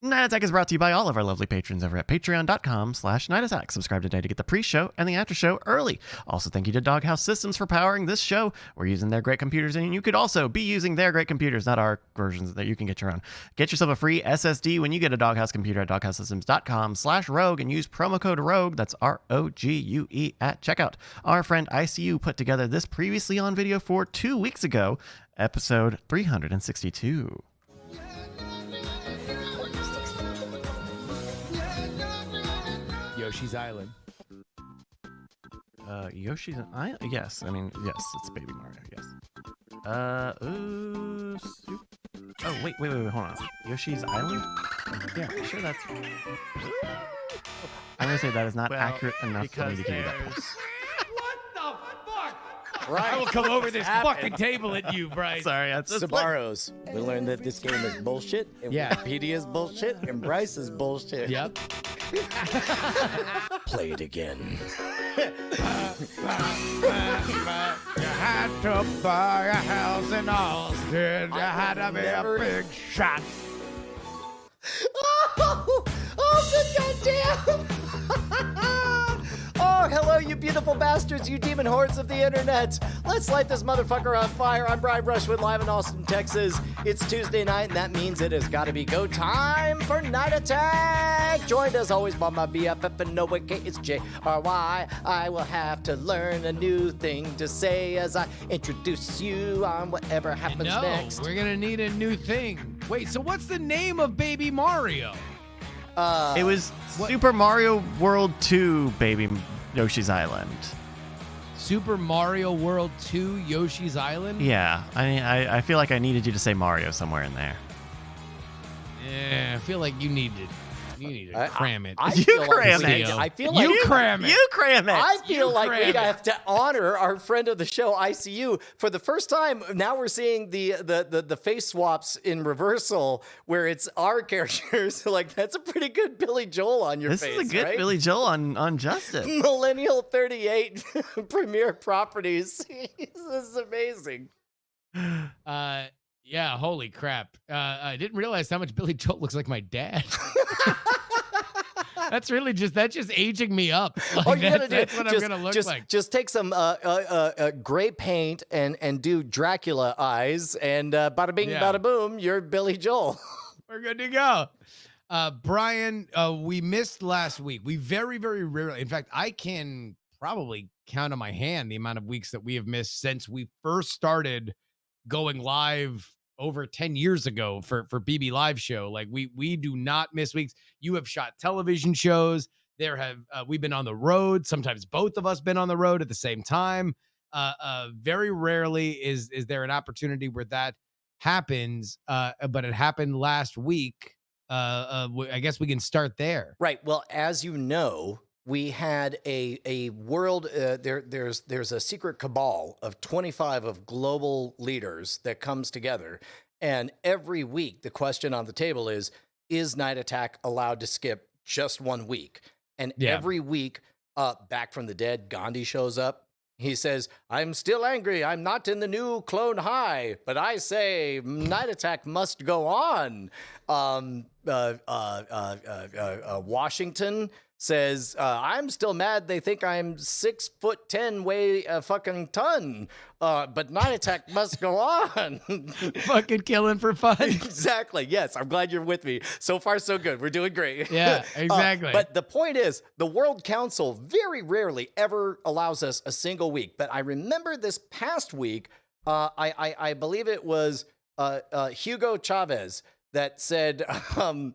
Night Attack is brought to you by all of our lovely patrons over at patreon.com/Night Attack. Subscribe today to get the pre-show and the after-show early. Also, thank you to Doghouse Systems for powering this show. We're using their great computers, and you could also be using their great computers, not our versions that you can get your own. Get yourself a free SSD when you get a Doghouse computer at doghousesystems.com/rogue and use promo code ROGUE, that's ROGUE, at checkout. Our friend ICU put together this previously on video for 2 weeks ago, episode 362. Yoshi's Island. Yoshi's an Island? Yes. I mean, yes, it's Baby Mario, yes. Oh, wait, hold on. Yoshi's Island? Yeah, I'm sure that's... I'm going to say that is not accurate enough for me to give you that point. What the fuck? Right. I will come over this fucking table at you, Bryce. Sorry, that's Sabaros. We learned that this game is bullshit, and Wikipedia is bullshit, and Bryce is bullshit. Yep. Play it again. You had to buy a house in Austin. You had to be a big shot. Good goddamn! Oh, hello, you beautiful bastards, you demon hordes of the internet. Let's light this motherfucker on fire. I'm Brian Brushwood, live in Austin, Texas. It's Tuesday night, and that means it has got to be go time for Night Attack. Joined as always by my BFF and Noah K. It's JRY. I will have to learn a new thing to say as I introduce you on whatever happens next. We're gonna need a new thing. Wait, so what's the name of Baby Mario? It was Super Mario World 2, Baby Yoshi's Island. Super Mario World 2 Yoshi's Island? Yeah, I feel like I needed you to say Mario somewhere in there. Yeah, I feel like you need to cram it. I feel cram like it. I feel like you cram it. You cram it. I feel like we cram have to honor our friend of the show, ICU. For the first time, now we're seeing the face swaps in reversal, where it's our characters. Like, that's a pretty good Billy Joel on your This face, is a good right? Billy Joel on Justice. Millennial 38 Premier Properties. This is amazing. Yeah, holy crap. I didn't realize how much Billy Joel looks like my dad. That's just aging me up. Like, that's what I'm gonna look like. Just take some gray paint and do Dracula eyes, and bada bing, bada boom, you're Billy Joel. We're good to go. Brian, we missed last week. We very, very rarely, in fact, I can probably count on my hand the amount of weeks that we have missed since we first started going live over 10 years ago for BB Live Show. Like, we do not miss weeks. You have shot television shows. We've been on the road. Sometimes both of us been on the road at the same time. Very rarely is there an opportunity where that happens. But it happened last week. I guess we can start there. Right. Well, as you know, we had a world, there's a secret cabal of 25 of global leaders that comes together. And every week, the question on the table is Night Attack allowed to skip just 1 week? And every week, back from the dead, Gandhi shows up. He says, I'm still angry. I'm not in the new Clone High, but I say Night Attack must go on. Washington says, I'm still mad. They think I'm 6'10", weigh a fucking ton. But Night Attack must go on. Fucking killing for fun. Exactly. Yes. I'm glad you're with me. So far, so good. We're doing great. Yeah, exactly. But the point is, the World Council very rarely ever allows us a single week. But I remember this past week, I believe it was Hugo Chavez that said,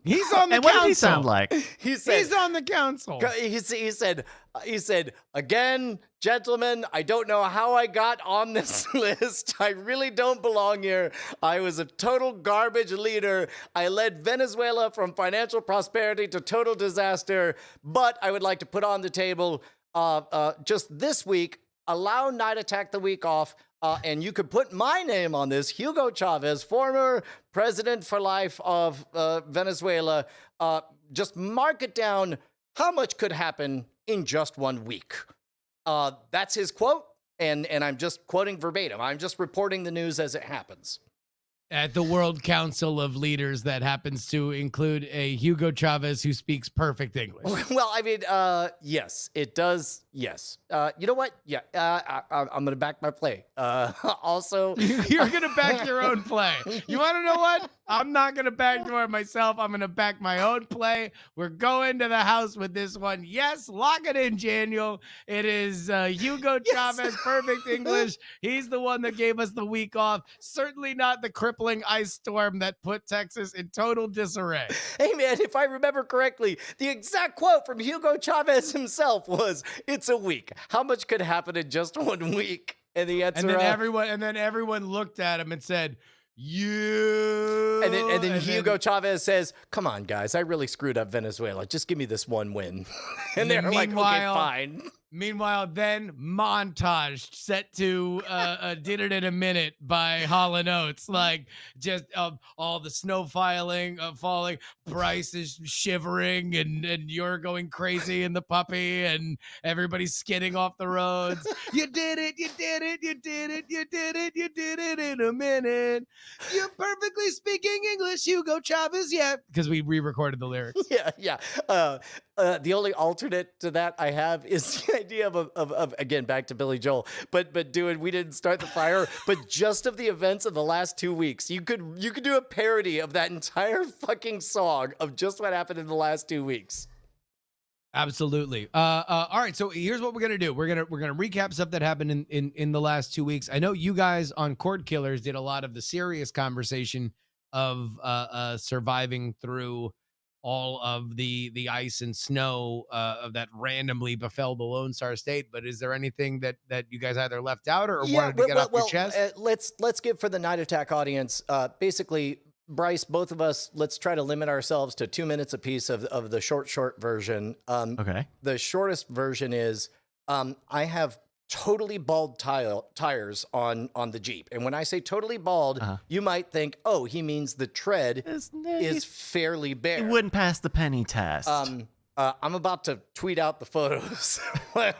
he's on the council. What did he sound like? He said, he's on the council. He said, again, gentlemen, I don't know how I got on this list. I really don't belong here. I was a total garbage leader. I led Venezuela from financial prosperity to total disaster. But I would like to put on the table just this week, allow Night Attack the week off. And you could put my name on this, Hugo Chavez, former president for life of Venezuela. Just mark it down. How much could happen in just 1 week? That's his quote, and I'm just quoting verbatim. I'm just reporting the news as it happens. at the World Council of Leaders that happens to include a Hugo Chavez who speaks perfect English. Well, I mean, yes, it does. Yes. You know what? Yeah, I'm going to back my play. Also, You're going to back your own play. You want to know what? I'm not going to backdoor myself. I'm going to back my own play. We're going to the house with this one. Yes, lock it in, Daniel. It is Hugo Chavez, perfect English. He's the one that gave us the week off. Certainly not the crippling ice storm that put Texas in total disarray. Hey, man, if I remember correctly, the exact quote from Hugo Chavez himself was, "It's a week. How much could happen in just 1 week?" And the answer, and then everyone looked at him and said, "You." And then Hugo Chavez says, "Come on, guys, I really screwed up Venezuela. Just give me this one win." And they're like, "Okay, fine." Meanwhile, then montage set to "Did It in a Minute" by Hall & Oates, like just all the snow falling, Bryce is shivering, and you're going crazy in the puppy, and everybody's skidding off the roads. You did it, you did it, you did it, you did it, you did it in a minute. You're perfectly speaking English, Hugo Chavez. Yeah, because we re-recorded the lyrics. Yeah. The only alternate to that I have is the idea of again, back to Billy Joel, but doing "We Didn't Start the Fire," but just of the events of the last 2 weeks. You could do a parody of that entire fucking song of just what happened in the last 2 weeks. Absolutely. All right. So here's what we're gonna do. We're gonna recap stuff that happened in the last 2 weeks. I know you guys on Cord Killers did a lot of the serious conversation of surviving through all of the ice and snow that randomly befell the Lone Star State. But is there anything that you guys either left out or wanted to get off your chest? Let's give for the Night Attack audience. Basically, Bryce, both of us, let's try to limit ourselves to 2 minutes apiece of the short version. Okay. The shortest version is I have totally bald tires on the Jeep. And when I say totally bald, you might think, oh, he means the tread is fairly bare. He wouldn't pass the penny test. I'm about to tweet out the photos.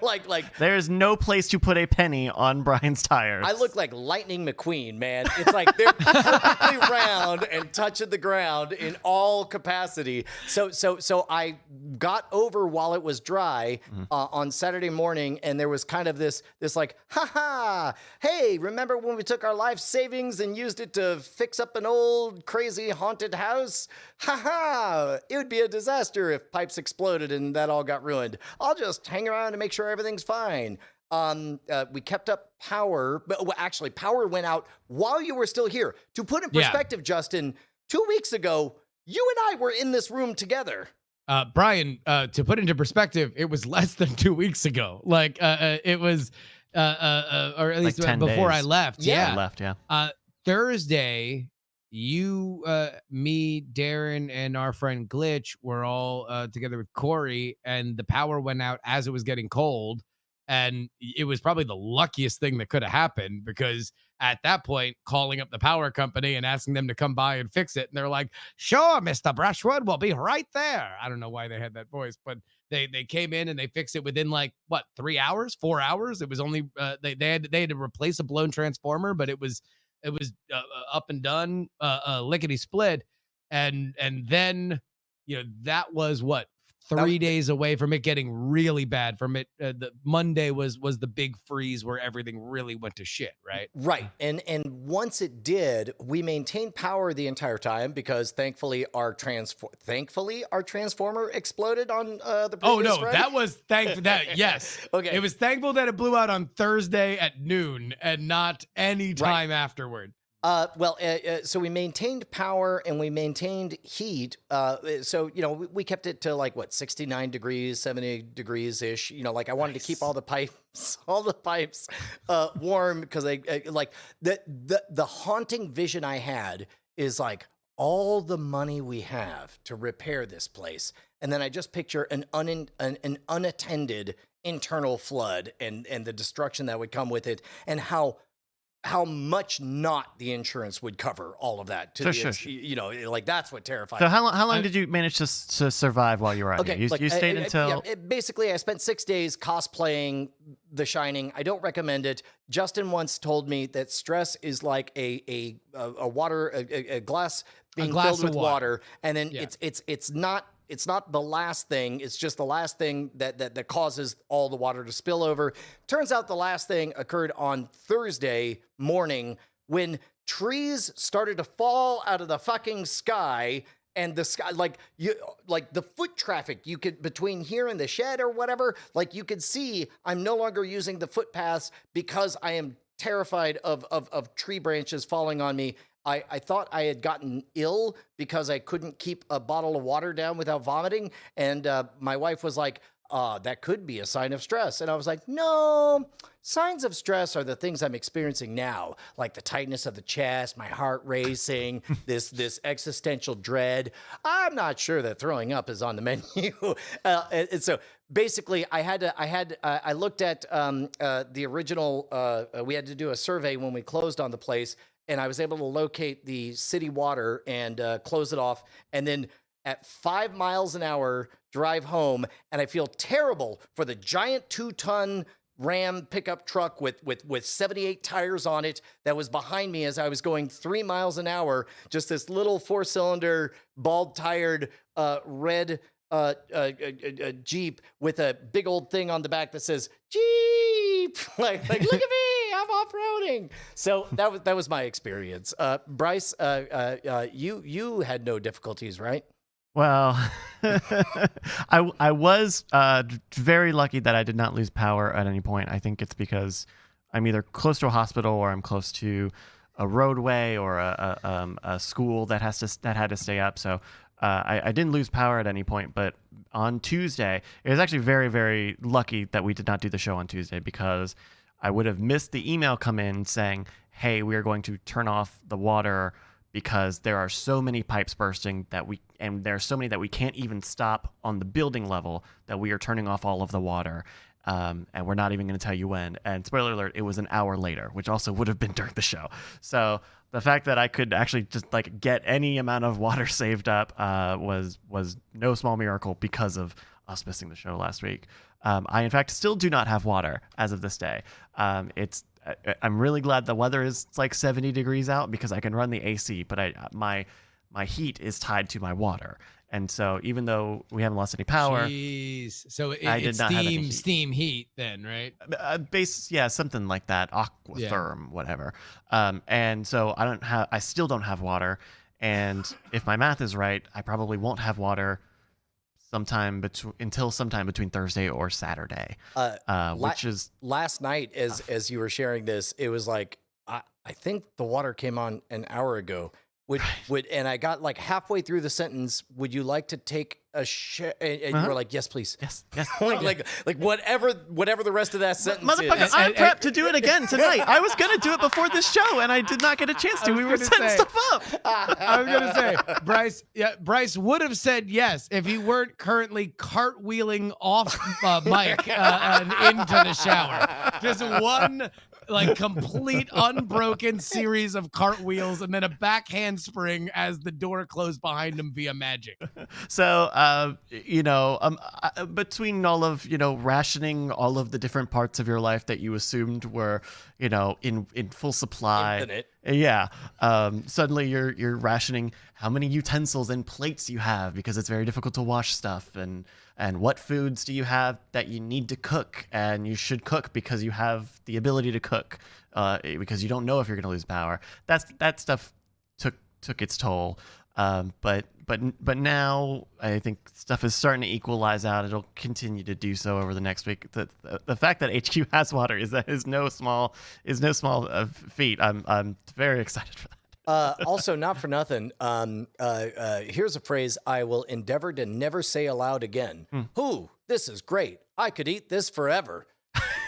like there's no place to put a penny on Brian's tires. I look like Lightning McQueen, man. It's like they're perfectly round and touching the ground in all capacity. So I got over while it was dry on Saturday morning, and there was kind of this like, hey, remember when we took our life savings and used it to fix up an old crazy haunted house? It would be a disaster if pipes exploded and that all got ruined. I'll just hang around and make sure everything's fine. We kept up power, but actually power went out while you were still here. To put in perspective, Justin, 2 weeks ago, you and I were in this room together. Brian, to put into perspective, it was less than 2 weeks ago. Like it was, or at least like 10 before days. I left. Yeah. I left, yeah. Thursday, you, me, Darren, and our friend Glitch were all together with Corey, and the power went out as it was getting cold. And it was probably the luckiest thing that could have happened, because at that point, calling up the power company and asking them to come by and fix it, and they're like, "Sure, Mr. Brushwood, we'll be right there." I don't know why they had that voice, but they came in and they fixed it within like 3 hours, 4 hours. It was only they had to replace a blown transformer, but it was up and done, lickety split, and then that was 3 days away from it getting really bad. From it, the Monday was the big freeze where everything really went to shit, right? Right, and once it did, we maintained power the entire time because thankfully our transformer exploded on the previous Oh no, Friday. that was thankful. That yes, Okay. It was thankful that it blew out on Thursday at noon and not any time afterward. So we maintained power and we maintained heat. So, we kept it to 69 degrees, 70 degrees ish. I wanted to keep all the pipes warm because the haunting vision I had is like all the money we have to repair this place. And then I just picture an unattended internal flood and the destruction that would come with it, and how how much not the insurance would cover all of that. Sure. You know, like that's what terrified So me. how long did you manage to survive while you were out Okay, here? You stayed until... basically, I spent 6 days cosplaying The Shining. I don't recommend it. Justin once told me that stress is like a glass being filled with water, and then it's not the last thing. It's just the last thing that causes all the water to spill over. Turns out the last thing occurred on Thursday morning when trees started to fall out of the fucking sky. And the sky, like the foot traffic you could between here and the shed or whatever, like you could see I'm no longer using the footpaths because I am terrified of tree branches falling on me. I thought I had gotten ill because I couldn't keep a bottle of water down without vomiting. And my wife was like, that could be a sign of stress. And I was like, no, signs of stress are the things I'm experiencing now, like the tightness of the chest, my heart racing, this existential dread. I'm not sure that throwing up is on the menu. And so basically I looked at the original, we had to do a survey when we closed on the place, and I was able to locate the city water and close it off. And then at 5 miles an hour, drive home, and I feel terrible for the giant 2-ton Ram pickup truck with 78 tires on it that was behind me as I was going 3 miles an hour. Just this little 4-cylinder, bald-tired, red Jeep with a big old thing on the back that says Jeep. like look at me, I'm off-roading. So that was my experience. Bryce, you had no difficulties, right? Well, I was very lucky that I did not lose power at any point. I think it's because I'm either close to a hospital or I'm close to a roadway or a school that had to stay up. So I didn't lose power at any point. But on Tuesday, it was actually very, very lucky that we did not do the show on Tuesday, because I would have missed the email come in saying, hey, we are going to turn off the water because there are so many pipes bursting and there are so many that we can't even stop on the building level, that we are turning off all of the water. And we're not even going to tell you when. And spoiler alert, it was an hour later, which also would have been during the show. So the fact that I could actually just get any amount of water saved up was no small miracle because of us missing the show last week. I, in fact, still do not have water as of this day. I'm really glad the weather is 70 degrees out, because I can run the AC, but my heat is tied to my water. And so even though we haven't lost any power, so it's steam heat then, right? Something like that, aquatherm, whatever. And so I still don't have water. And if my math is right, I probably won't have water until sometime between Thursday or Saturday, which is last night. As you were sharing this, it was like I think the water came on an hour ago. And I got halfway through the sentence. Would you like to take a share? And you were like, yes, please. Yes. like whatever the rest of that sentence Motherfucker, is. I'm prepped to do it again tonight. I was going to do it before this show, and I did not get a chance to. We were setting stuff up. I was going to say, Bryce would have said yes if he weren't currently cartwheeling off Mike and into the shower. Just one complete unbroken series of cartwheels and then a back handspring as the door closed behind him via magic. So, between all of, rationing all of the different parts of your life that you assumed were, in full supply. Infinite. Yeah. Suddenly you're rationing how many utensils and plates you have, because it's very difficult to wash stuff, and what foods do you have that you need to cook, and you should cook because you have the ability to cook, because you don't know if you're going to lose power. That stuff took its toll. But now I think stuff is starting to equalize out. It'll continue to do so over the next week. The fact that HQ has water is no small feat. I'm very excited for that. Also, not for nothing. Here's a phrase I will endeavor to never say aloud again. Ooh, this is great. I could eat this forever.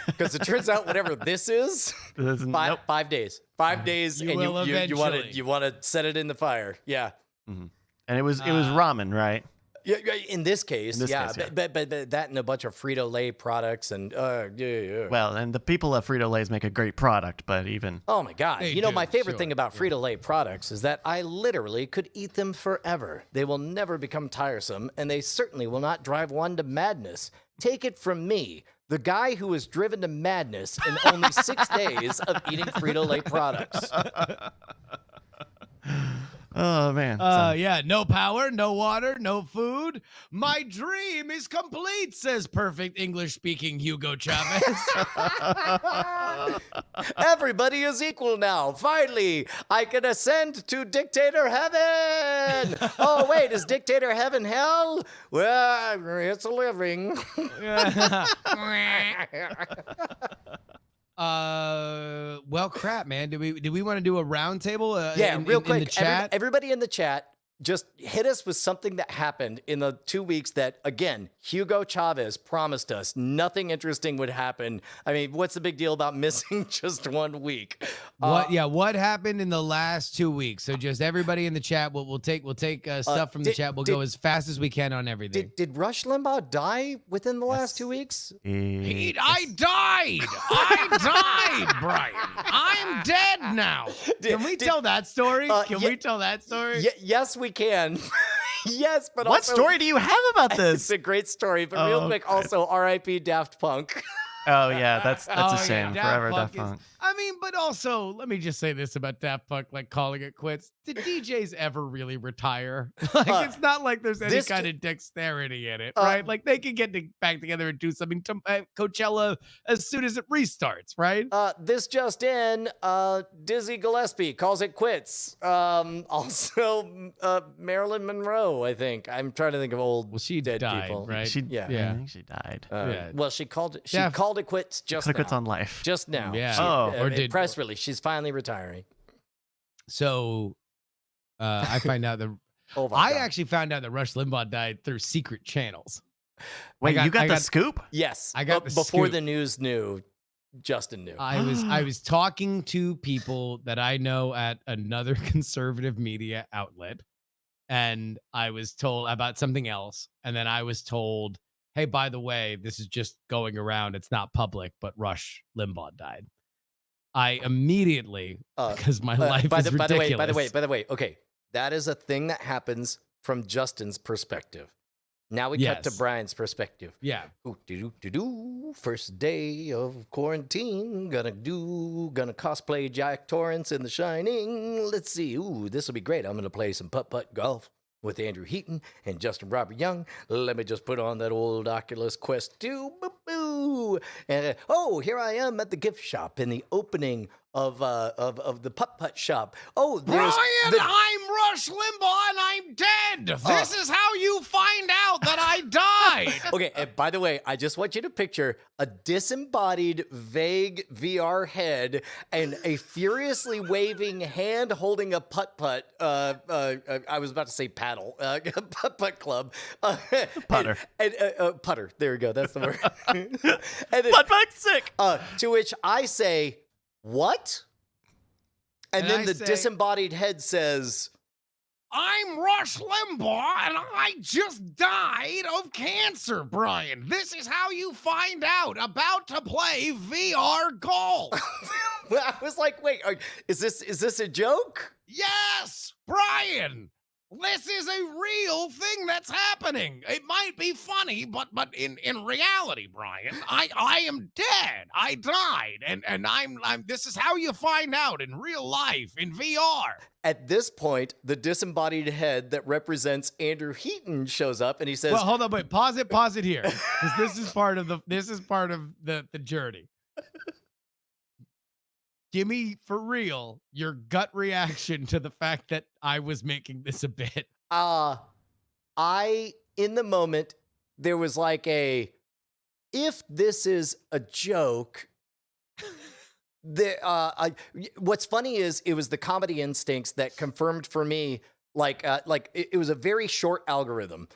Because it turns out whatever this is, 5 days. 5 days, you and will you want to set it in the fire. Yeah. Mm-hmm. And it was ramen, right? Yeah, in this case, In this yeah, case, yeah. But that and a bunch of Frito-Lay products and yeah. Well, and the people at Frito-Lay's make a great product, but even... Oh my God. They You know, do, my favorite sure, thing about yeah. Frito-Lay products is that I literally could eat them forever. They will never become tiresome, and they certainly will not drive one to madness. Take it from me, the guy who was driven to madness in only 6 days of eating Frito-Lay products. Oh, man. So- Yeah, no power, no water, no food. My dream is complete, says perfect English-speaking Hugo Chavez. Everybody is equal now. Finally, I can ascend to dictator heaven. Oh, wait, is dictator heaven hell? Well, it's a living. Well, crap, man. Do we want to do a round table? Real quick. in the chat. Everybody in the chat, just hit us with something that happened in the 2 weeks that, again, Hugo Chavez promised us nothing interesting would happen. I mean, what's the big deal about missing just 1 week? What happened in the last 2 weeks? So just everybody in the chat, we'll take stuff from the chat. We'll go as fast as we can on everything. Did Rush Limbaugh die within the last 2 weeks? I died, Brian. I'm dead now. Can we tell that story? Can we tell that story? Yes, we can. Yes, but What also, story do you have about It's this? a great story, but real quick, also R.I.P. Daft Punk. Oh, yeah, that's Oh, a shame. Daft Forever Punk Daft Punk. I mean, but also, let me just say this about Daft Punk, like calling it quits. Did DJs ever really retire? Like, it's not like there's any kind of dexterity in it, right? Like, they can get back together and do something to Coachella as soon as it restarts, right? This just in, Dizzy Gillespie calls it quits. Also, Marilyn Monroe, I think. I'm trying to think of old She dead died, people. right? I Yeah. think she died. Yeah. Well, she called it quits just Click now. it's on life. Just now. Yeah. Or did- press release. She's finally retiring. So, I find out that Oh my I God. actually found out that Rush Limbaugh died through secret channels. Wait, I you got I the got- scoop? Yes. I got the before scoop. the news knew. Justin knew. I was talking to people that I know at another conservative media outlet, and I was told about something else, and then I was told, "Hey, by the way, this is just going around. It's not public, but Rush Limbaugh died." I immediately, because my life is ridiculous. By the way, okay, that is a thing that happens from Justin's perspective. Now we cut to Yes. Brian's perspective. Yeah. First day of quarantine. Gonna cosplay Jack Torrance in The Shining. Let's see. Ooh, this will be great. I'm gonna play some putt-putt golf with Andrew Heaton and Justin Robert Young. Let me just put on that old Oculus Quest 2. Boo-boo. And here I am at the gift shop in the opening of the putt-putt shop. Oh, there's Brian, I'm Rush Limbaugh and I'm dead. This is how you find out that I died. Okay, and by the way, I just want you to picture a disembodied, vague VR head and a furiously waving hand holding a putt-putt. I was about to say paddle. Putt-putt club. Putter. And putter. There we go. That's the word. Putt-putt sick. To which I say, what? And then I the say- disembodied head says, I'm Rush Limbaugh, and I just died of cancer, Brian. This is how you find out. About to play VR golf. I was like, wait, is this a joke? Yes, Brian. This is a real thing that's happening. It might be funny, but in reality, Brian, I am dead. I died, and I'm this is how you find out in real life in VR. At this point, the disembodied head that represents Andrew Heaton shows up, and he says, Well, hold on, wait, pause it here, because this is part of the journey. Give me, for real, your gut reaction to the fact that I was making this a bit. in the moment, there was like if this is a joke, what's funny is it was the comedy instincts that confirmed for me, it was a very short algorithm.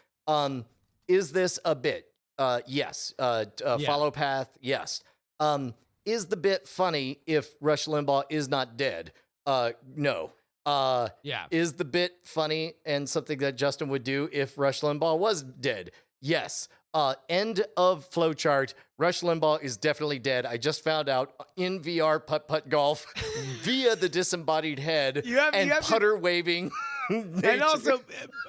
Is this a bit? Yes. Follow path? Yes. Is the bit funny if Rush Limbaugh is not dead? No. Yeah. Is the bit funny and something that Justin would do if Rush Limbaugh was dead? Yes. End of flowchart. Rush Limbaugh is definitely dead. I just found out in VR putt golf via the disembodied head and putter waving. And also,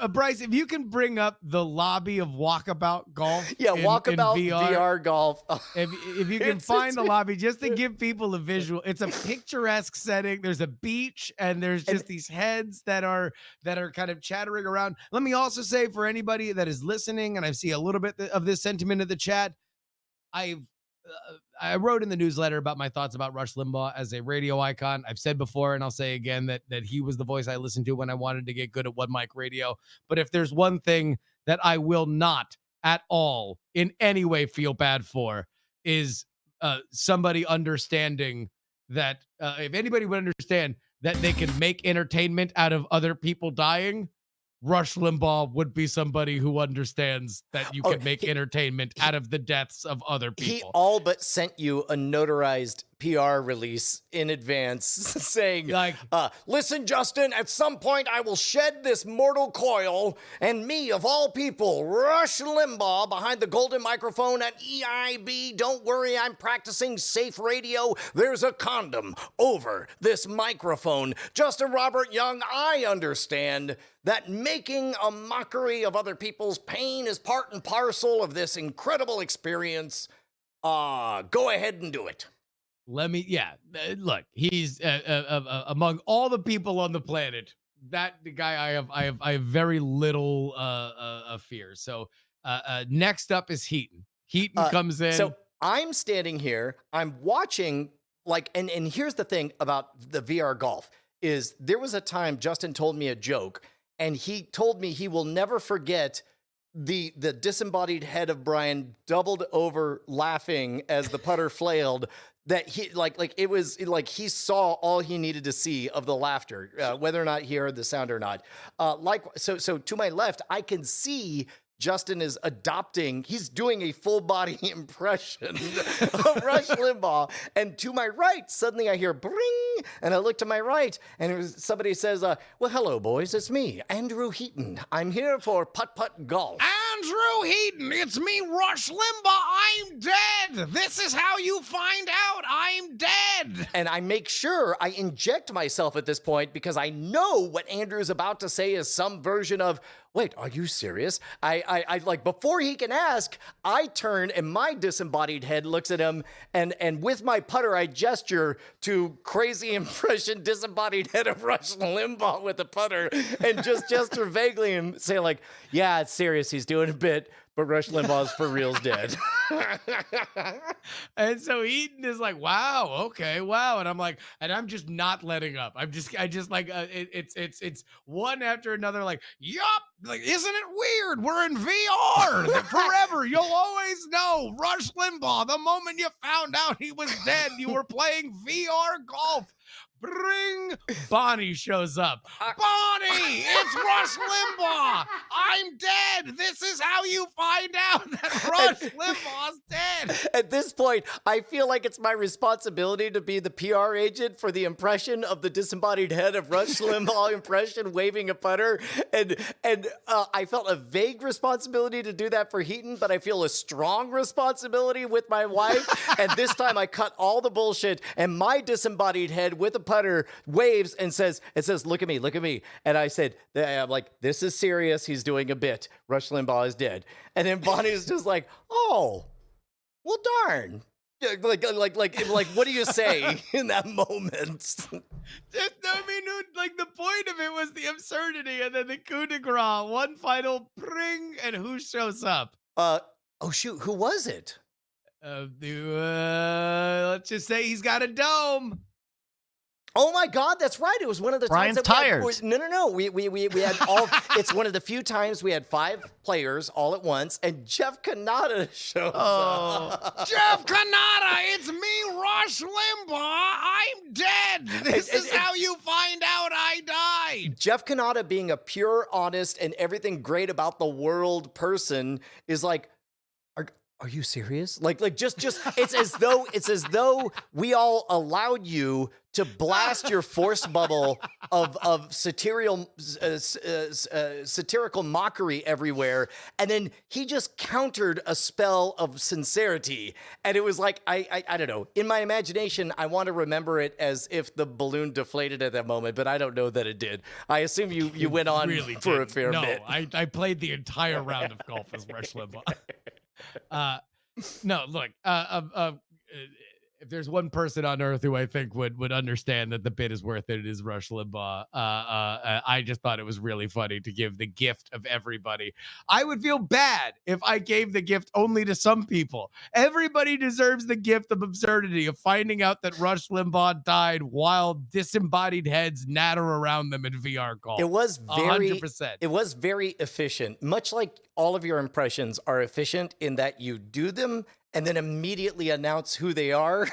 Bryce, if you can bring up the lobby of Walkabout Golf. Walkabout in VR golf. If you can find the lobby, just to give people a visual, it's a picturesque setting. There's a beach, and there's just these heads that are kind of chattering around. Let me also say, for anybody that is listening, and I see a little bit of this sentiment in the chat, I wrote in the newsletter about my thoughts about Rush Limbaugh as a radio icon. I've said before, and I'll say again, that he was the voice I listened to when I wanted to get good at one mic radio. But if there's one thing that I will not at all in any way feel bad for, is somebody understanding that if anybody would understand that they can make entertainment out of other people dying, Rush Limbaugh would be somebody who understands that you can make entertainment out of the deaths of other people. He all but sent you a notarized PR release in advance saying, listen, Justin, at some point I will shed this mortal coil, and me, of all people, Rush Limbaugh, behind the golden microphone at EIB, don't worry, I'm practicing safe radio. There's a condom over this microphone. Justin Robert Young, I understand that making a mockery of other people's pain is part and parcel of this incredible experience. Go ahead and do it. Look, he's among all the people on the planet, the guy I have very little fear. So next up is Heaton. Heaton comes in. So I'm standing here, I'm watching, and here's the thing about the VR golf, is there was a time Justin told me a joke, and he told me he will never forget the disembodied head of Brian doubled over laughing as the putter flailed. That he it was like he saw all he needed to see of the laughter, whether or not he heard the sound or not. So to my left, I can see Justin is he's doing a full body impression of Rush Limbaugh. And to my right, suddenly I hear bring, and I look to my right, and somebody says, well, hello, boys, it's me, Andrew Heaton. I'm here for putt-putt golf. Andrew Heaton, it's me, Rush Limbaugh. I'm dead. This is how you find out I'm dead. And I make sure I inject myself at this point because I know what Andrew's about to say is some version of, wait, are you serious? I before he can ask, I turn and my disembodied head looks at him, and with my putter, I gesture to crazy impression disembodied head of Rush Limbaugh with the putter, and just gesture vaguely and say yeah, it's serious. He's doing a bit, but Rush Limbaugh's for real's dead. And so Heaton is like, wow, okay, wow. And I'm just not letting up. It's one after another, yup, isn't it weird? We're in VR forever. You'll always know Rush Limbaugh. The moment you found out he was dead, you were playing VR golf. Bring Bonnie shows up. Bonnie, it's Rush Limbaugh. I'm dead. This is how you find out that Rush Limbaugh's dead. At this point, I feel like it's my responsibility to be the PR agent for the impression of the disembodied head of Rush Limbaugh impression waving a putter. And I felt a vague responsibility to do that for Heaton, but I feel a strong responsibility with my wife. And this time I cut all the bullshit, and my disembodied head with a putter waves and says, look at me. And I said, I'm like, this is serious. He's doing a bit. Rush Limbaugh is dead. And then Bonnie's just like, oh, well, darn. Like, what do you say in that moment? The point of it was the absurdity, and then the coup de grace, one final pring, and who shows up? Oh shoot, who was it? Let's just say he's got a dome. Oh my God, that's right. It was one of the Brian's times tires. No. We had all. It's one of the few times we had 5 players all at once, and Jeff Kanata shows up. Jeff Kanata, it's me, Rush Limbaugh. I'm dead. This is how you find out I died. Jeff Kanata, being a pure, honest, and everything great about the world person, is like, Are you serious? Like just it's as though we all allowed you to blast your force bubble of satirical mockery everywhere, and then he just countered a spell of sincerity, and it was like I don't know. In my imagination, I want to remember it as if the balloon deflated at that moment, but I don't know that it did. I assume you went on really for a didn't. fair bit. I played the entire round of golf as Rush Limbaugh. No, look, if there's one person on earth who I think would understand that the bit is worth it, it is Rush Limbaugh. I just thought it was really funny to give the gift of everybody. I would feel bad if I gave the gift only to some people. Everybody deserves the gift of absurdity of finding out that Rush Limbaugh died while disembodied heads natter around them in VR golf. It was very 100%. It was very efficient, much like all of your impressions are efficient in that you do them and then immediately announce who they are.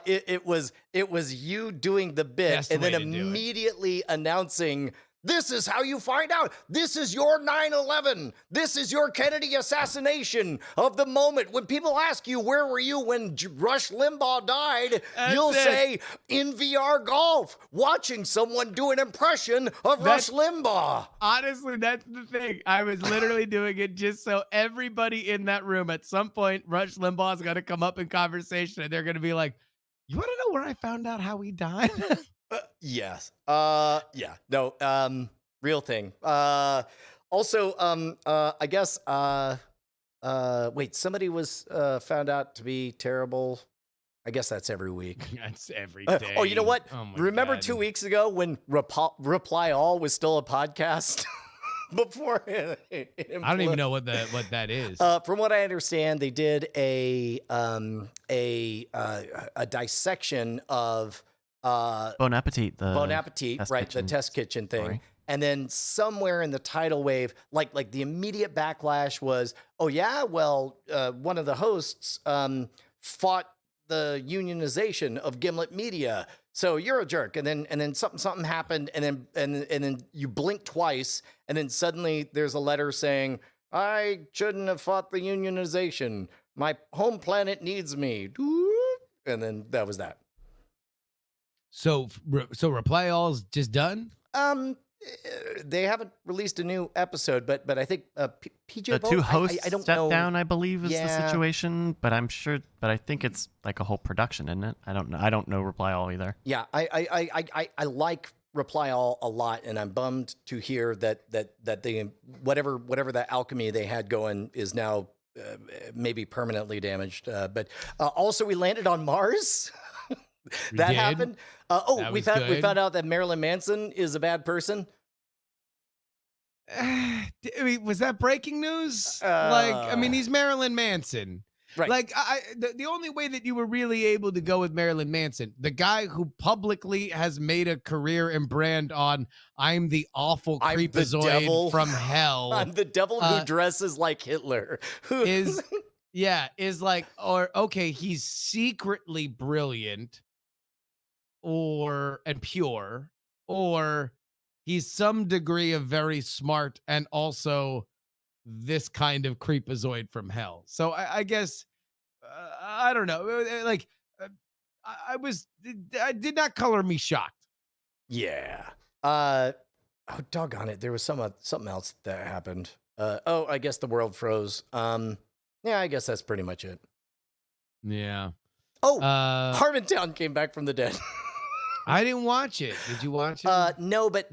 It was you doing the bit Best and then way to do it. immediately announcing, this is how you find out. This is your 9/11. This is your Kennedy assassination of the moment. When people ask you, where were you when Rush Limbaugh died? You'll say, in VR golf, watching someone do an impression of Rush Limbaugh. Honestly, that's the thing. I was literally doing it just so everybody in that room, at some point, Rush Limbaugh is going to come up in conversation and they're going to be like, you want to know where I found out how he died? Yes. Yeah. No. Real thing. Also, I guess. Wait. Somebody was found out to be terrible. I guess that's every week. That's every day. Oh, you know what? Oh my Remember God. 2 weeks ago when Reply All was still a podcast? Before I don't even know what that is. From what I understand, they did a dissection of Bon Appetit. Bon Appetit, test right? kitchen The test kitchen thing. story. And then somewhere in the tidal wave, like the immediate backlash was, oh yeah, well, one of the hosts fought the unionization of Gimlet Media, so you're a jerk. And then something happened, and then you blink twice, and then suddenly there's a letter saying, I shouldn't have fought the unionization. My home planet needs me. And then that was that. So Reply All's just done? They haven't released a new episode, but I think PJ The Bo, two hosts I don't stepped know. down, I believe, is the Yeah. situation. But I think it's like a whole production, isn't it? I don't know Reply All either. Yeah, I like Reply All a lot, and I'm bummed to hear that they whatever the alchemy they had going is now maybe permanently damaged. But also we landed on Mars. That did. happened. That We was found good. out that Marilyn Manson is a bad person. I mean, was that breaking news? He's Marilyn Manson. Right. Like, the only way that you were really able to go with Marilyn Manson, the guy who publicly has made a career and brand on, I'm the awful I'm the devil. creepazoid from hell, I'm the devil who dresses like Hitler. is like, or okay, he's secretly brilliant and pure, or he's some degree of very smart and also this kind of creepazoid from hell. So I guess I don't know. Like I did not color me shocked. Yeah. Oh, doggone it. There was something else that happened. I guess the world froze. Yeah, I guess that's pretty much it. Yeah. Oh, Harmontown came back from the dead. I didn't watch it. Did you watch it? No, but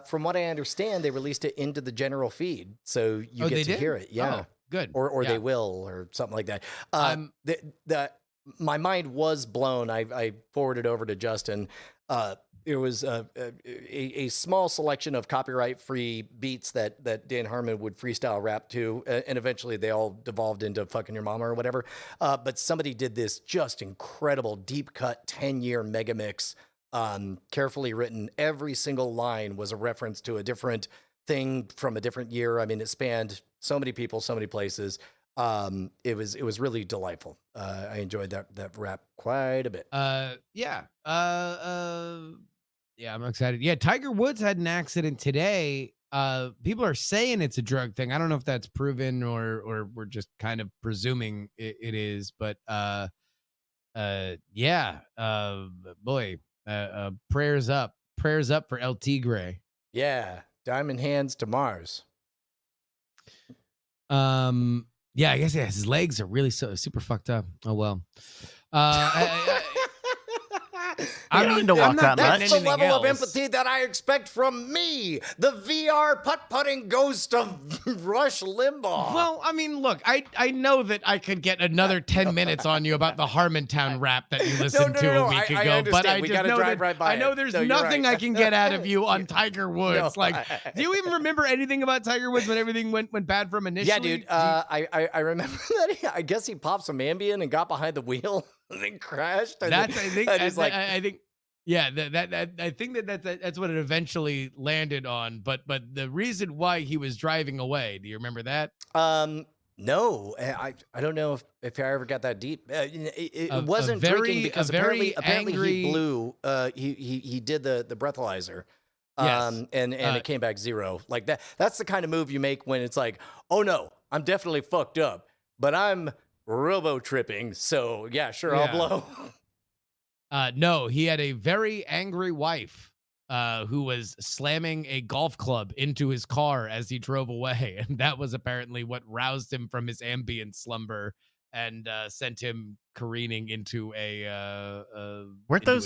from what I understand, they released it into the general feed, so you get to hear it. Yeah, Oh, good. or Yeah. they will, or something like that. My mind was blown. I forwarded over to Justin. There was a small selection of copyright-free beats that Dan Harmon would freestyle rap to, and eventually they all devolved into "Fucking Your Mama" or whatever. But somebody did this just incredible deep cut 10-year mega mix, carefully written. Every single line was a reference to a different thing from a different year. I mean, it spanned so many people, so many places. It was really delightful. I enjoyed that rap quite a bit. Yeah, I'm excited. Yeah, Tiger Woods had an accident today. people are saying it's a drug thing. I don't know if that's proven or we're just kind of presuming it is, but yeah, boy, prayers up for El Tigre. Yeah, diamond hands to Mars. Yeah, I guess his legs are really super fucked up. Oh well. I don't need to walk that much. That's the level of empathy that I expect from me, the VR putt-putting ghost of Rush Limbaugh. Well, I mean, look, I know that I could get another 10 minutes on you about the Harmontown rap that you listened to a week ago, but I just know that I know there's nothing I can get out of you on Tiger Woods. Like, do you even remember anything about Tiger Woods when everything went bad for him initially? Yeah, dude. I remember that. I guess he popped some Ambien and got behind the wheel and then crashed. I think. Yeah, I think that's what it eventually landed on. But the reason why he was driving away, do you remember that? No, I don't know if I ever got that deep. It wasn't drinking because apparently he blew. He did the breathalyzer. Yes. And it came back 0. Like that. That's the kind of move you make when it's like, oh no, I'm definitely fucked up, but I'm robo tripping. So yeah, sure, I'll blow. No, he had a very angry wife who was slamming a golf club into his car as he drove away. And that was apparently what roused him from his ambient slumber and sent him careening into a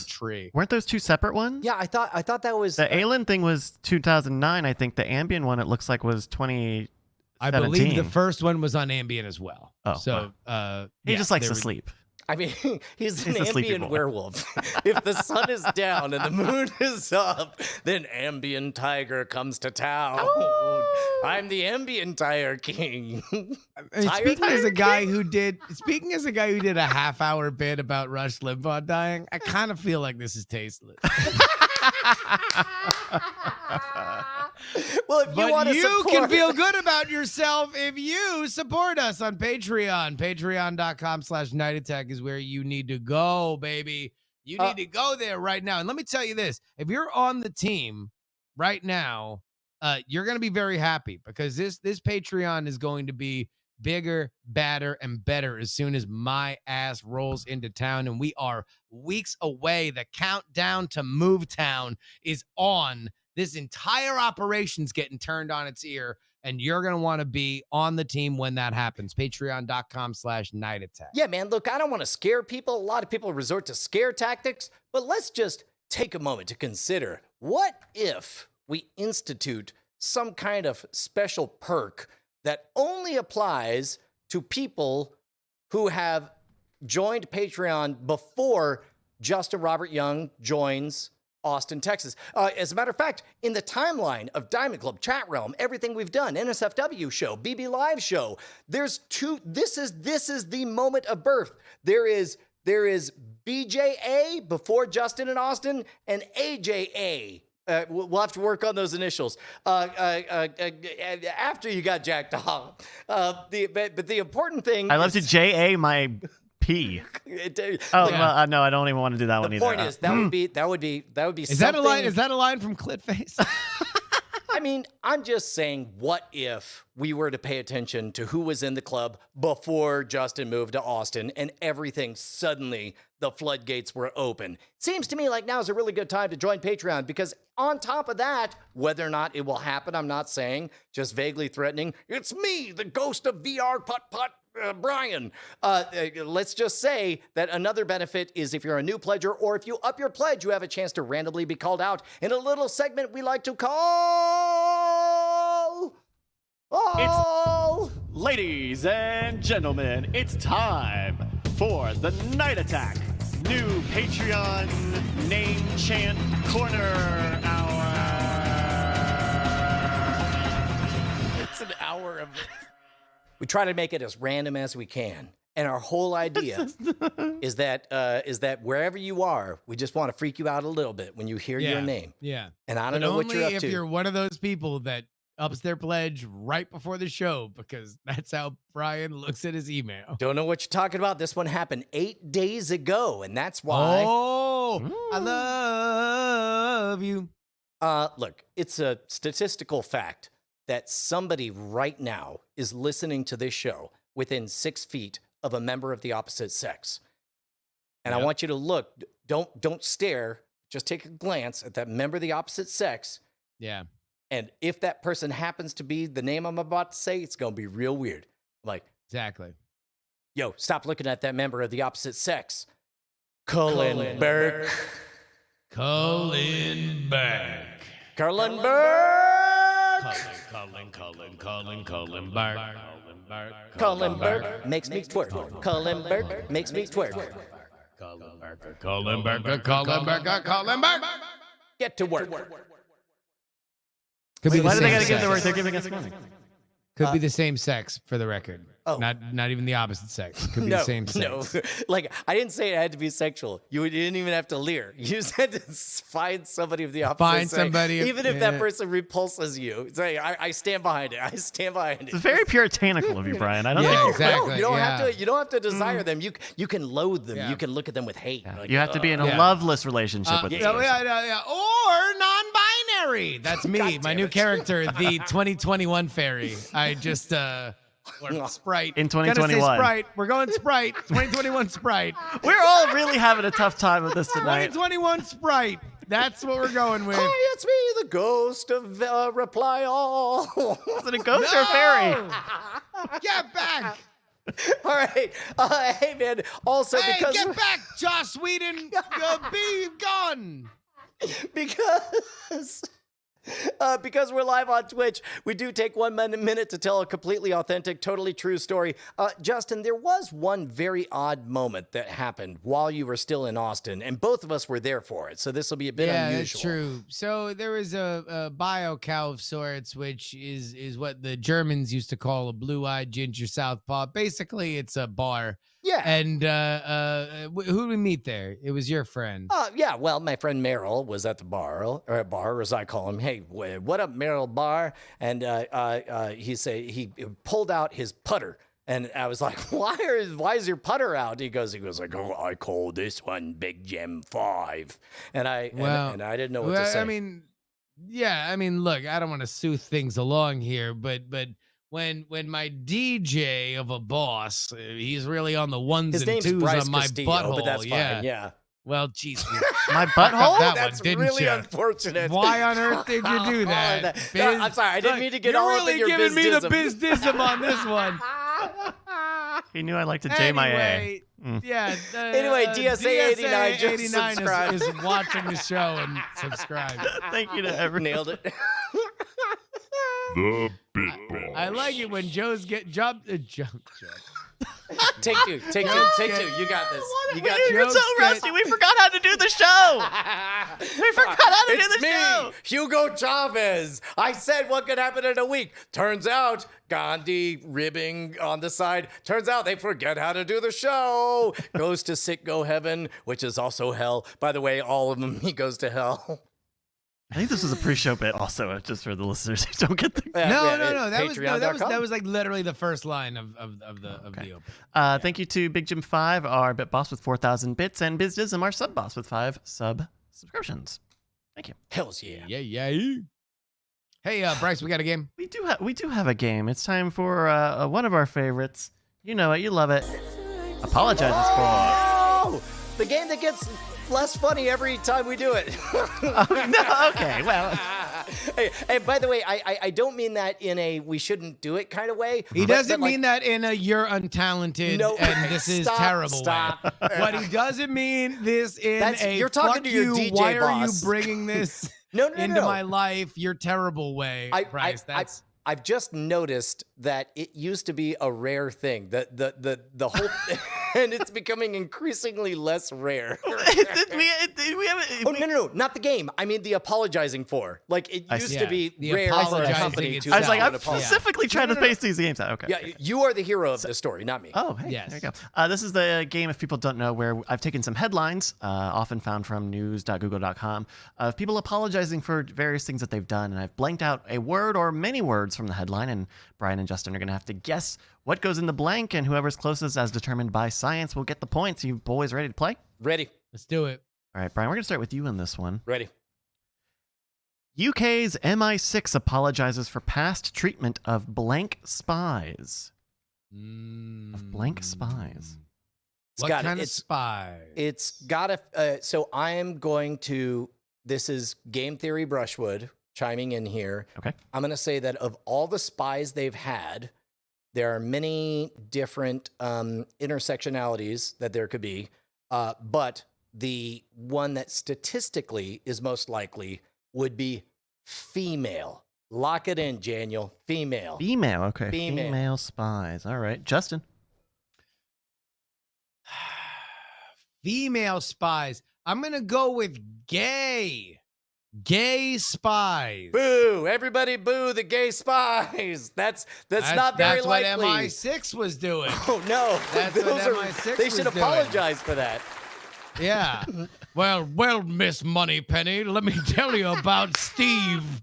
tree. Weren't those two separate ones? Yeah, I thought that was... The Aelin thing was 2009. I think the Ambien one, it looks like, was 2017. I believe the first one was on Ambien as well. Oh, so he just likes to sleep. I mean, he's an ambient werewolf. If the sun is down and the moon is up, then ambient tiger comes to town. Oh! I'm the ambient tire king. Speaking as a guy who did a half-hour bit about Rush Limbaugh dying, I kind of feel like this is tasteless. Well, if you want to support... can feel good about yourself if you support us on Patreon. Patreon.com/Night Attack is where you need to go, baby. You need to go there right now. And let me tell you this. If you're on the team right now, you're going to be very happy because this Patreon is going to be bigger, badder, and better as soon as my ass rolls into town. And we are weeks away. The countdown to Move Town is on. This entire operation's getting turned on its ear, and you're going to want to be on the team when that happens. Patreon.com/Night Attack. Yeah, man, look, I don't want to scare people. A lot of people resort to scare tactics, but let's just take a moment to consider, what if we institute some kind of special perk that only applies to people who have joined Patreon before Justin Robert Young joins Austin, Texas. As a matter of fact, in the timeline of Diamond Club, Chat Realm, everything we've done, NSFW show, BB Live show, there's two. This is the moment of birth. There is BJA before Justin and Austin, and AJA. We'll have to work on those initials after you got jacked off. But the important thing, I love to JA my P. Well, no, I don't even want to do that one either. The point is that would be. Is that a line? Is that a line from Clitface? I mean, I'm just saying, what if we were to pay attention to who was in the club before Justin moved to Austin and everything suddenly the floodgates were open? Seems to me like now is a really good time to join Patreon because on top of that, whether or not it will happen, I'm not saying, just vaguely threatening, it's me, the ghost of VR putt-putt, Brian. Let's just say that another benefit is if you're a new pledger or if you up your pledge, you have a chance to randomly be called out in a little segment we like to call... Ladies and gentlemen, it's time for the Night Attack new Patreon name chant corner hour. It's an hour of it. We try to make it as random as we can. And our whole idea is that wherever you are, we just want to freak you out a little bit when you hear your name. Yeah. And I don't know what you're up to. Only if you're one of those people that ups their pledge right before the show, because that's how Brian looks at his email. Don't know what you're talking about. This one happened 8 days ago, and that's why. Oh, I love you. Look, it's a statistical fact that somebody right now is listening to this show within 6 feet of a member of the opposite sex. And I want you to look, don't stare, just take a glance at that member of the opposite sex. Yeah. And if that person happens to be the name I'm about to say, it's going to be real weird. I'm like, Exactly. yo, stop looking at that member of the opposite sex. Cullen Burke. Cullen Burke. Cullen Burke. Cullen Burke. Cullen Burke makes me twerk. Cullen Burke makes me twerk. Cullen Burke. Get to work. Could be Why the do they same got to give the sex. work? They're giving us money. Could be the same sex, for the record. Oh. Not even the opposite sex. Could be the same sex. No, like I didn't say it had to be sexual. You didn't even have to leer. You said to find somebody of the opposite Find sex. somebody, even if that yeah. person repulses you. Say, I stand behind it. I stand behind it. It's very puritanical of you, Brian. I don't Yeah, think No, exactly. you don't yeah. have to. You don't have to desire them. You can loathe them. Yeah. You can look at them with hate. Like, you have to be in a Yeah. loveless relationship with this person. yeah. Or non-binary. That's me, God my damn new it. character, the 2021 fairy. I just or Sprite. In Gonna say 2021. Sprite. We're going Sprite. 2021 Sprite. We're all really having a tough time with this tonight. 2021 Sprite. That's what we're going with. Hi, it's me, the ghost of Reply All. Is it a ghost or a fairy? Get back. All right. Hey, man. Also, Hey, because get back, Joss Whedon. Be gone. because we're live on Twitch, we do take 1 minute to tell a completely authentic, totally true story. Justin, there was one very odd moment that happened while you were still in Austin, and both of us were there for it. So this will be a bit Yeah, unusual. that's true. So there was a bio cow of sorts, which is what the Germans used to call a blue-eyed ginger southpaw. Basically, it's a bar. Yeah. And who did we meet there? It was your friend. Yeah, well, my friend Merrill was at the bar, or as I call him. Hey, what up, Merrill Bar? And he pulled out his putter, and I was like, why is your putter out? He goes like, oh, I call this one Big Gem 5, and I didn't know what to say. I mean, look, I don't want to soothe things along here, but when my DJ of a boss, he's really on the ones his and name's twos Bryce on my Castillo, butthole. but that's fine. Yeah. Well, geez, My butthole? that That's one, didn't really you? unfortunate. Why on earth did you do that? No, I'm sorry, I didn't mean to get all up in your You're really giving me the bizdism. bizdism on this one. He knew I liked to J my A. Anyway, yeah. Anyway, DSA 89 just 89 subscribed. is watching the show and subscribe. Thank you to everyone. Nailed it. The Big Boss. I like it when Joe's get jump. Take two. You got this. You got You're so rusty. We forgot how to do the show. We forgot how to do It's the me, show. Hugo Chavez. I said what could happen in a week. Turns out Gandhi ribbing on the side. Turns out they forget how to do the show. Goes to sicko heaven, which is also hell. By the way, all of them, he goes to hell. I think this was a pre-show bit also, just for the listeners who don't get the... No. That Patreon.com. was like literally the first line of the open. Thank you to Big Jim 5, our bit boss with 4,000 bits, and BizDism, our sub boss with 5 subscriptions. Thank you. Hells yeah. Yeah. Hey, Bryce, we got a game. We do have a game. It's time for one of our favorites. You know it. You love it. Apologizes for. Oh, the game that gets less funny every time we do it. Oh, no. Okay. Well. Hey, by the way, I don't mean that in a we shouldn't do it kind of way. He doesn't mean that in a you're untauntalented No, and this is terrible stop. way. But he doesn't mean this in You're talking fuck to your you, DJ why are you boss. bring this No, into my life, you're terrible way, Bryce. I've just noticed that it used to be a rare thing. The whole and it's becoming increasingly less rare. we haven't. Oh no, not the game. I mean the apologizing for. Like it I used see. to be The rare for a apologizing company to I was like, sell I'm an apology. specifically trying to No, no. face these games out. Okay. Yeah, you are the hero of the story, not me. Oh, hey, Yes. there you go. This is the game, if people don't know, where I've taken some headlines, often found from news.google.com, of people apologizing for various things that they've done, and I've blanked out a word or many words from the headline, and Brian and Justin are going to have to guess what goes in the blank, and whoever's closest, as determined by science, will get the points. You boys ready to play? Ready. Let's do it. All right, Brian, we're going to start with you on this one. Ready. UK's MI6 apologizes for past treatment of blank spies. Of blank spies. What kind of spies? It's got to. So I am going to. This is Game Theory Brushwood chiming in here. Okay. I'm going to say that of all the spies they've had, there are many different intersectionalities that there could be, but the one that statistically is most likely would be female. Lock it in, Daniel. Female. Female, okay. Female. Female spies. All right. Justin. Female spies. I'm going to go with gay. Gay spies. Boo! Everybody boo the gay spies. That's not very that's likely. what MI6 was doing. Oh no! That's what MI6 they was should doing. apologize for that. Yeah. Well, Miss Moneypenny, let me tell you about Steve.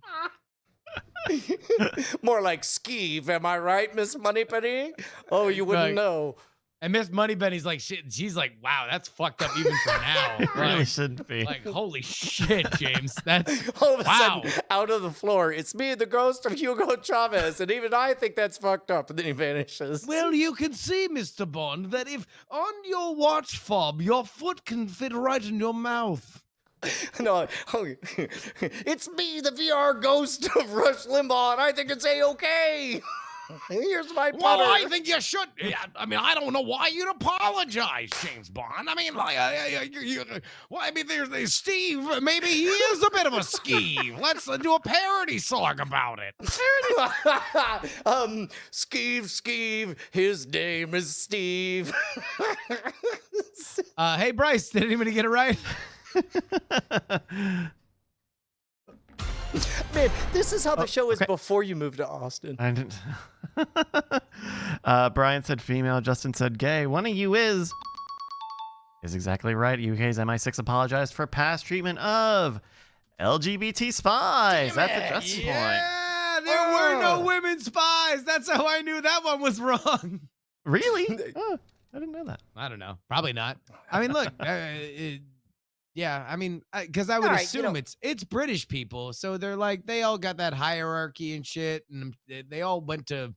More like skeeve, am I right, Miss Moneypenny? Oh, you wouldn't Right. know. And Miss Moneypenny's like, shit. She's like, wow, that's fucked up even for now. It really Like, shouldn't be. like, holy shit, James. That's All of a wow. sudden, out of the floor, it's me, the ghost of Hugo Chavez, and even I think that's fucked up. And then he vanishes. Well, you can see, Mr. Bond, that if on your watch fob, your foot can fit right in your mouth. No, it's me, the VR ghost of Rush Limbaugh, and I think it's a-okay. Here's my putter. Well, I think you should. I mean, I don't know why you'd apologize, James Bond. I mean, like, well, I mean, there's Steve. Maybe he is a bit of a skeeve. Let's do a parody song about it. Skeeve, his name is Steve. Hey, Bryce, did anybody get it right? Man, this is how the show is before you moved to Austin. I didn't. Brian said female. Justin said gay. One of you is exactly right. UK's MI6 apologized for past treatment of LGBT spies. That's a Justin point. Yeah, there were no women spies. That's how I knew that one was wrong. Really? Oh, I didn't know that. I don't know. Probably not. I mean, look. Yeah, I mean, because I would assume it's British people, so they're like they all got that hierarchy and shit, and they all went to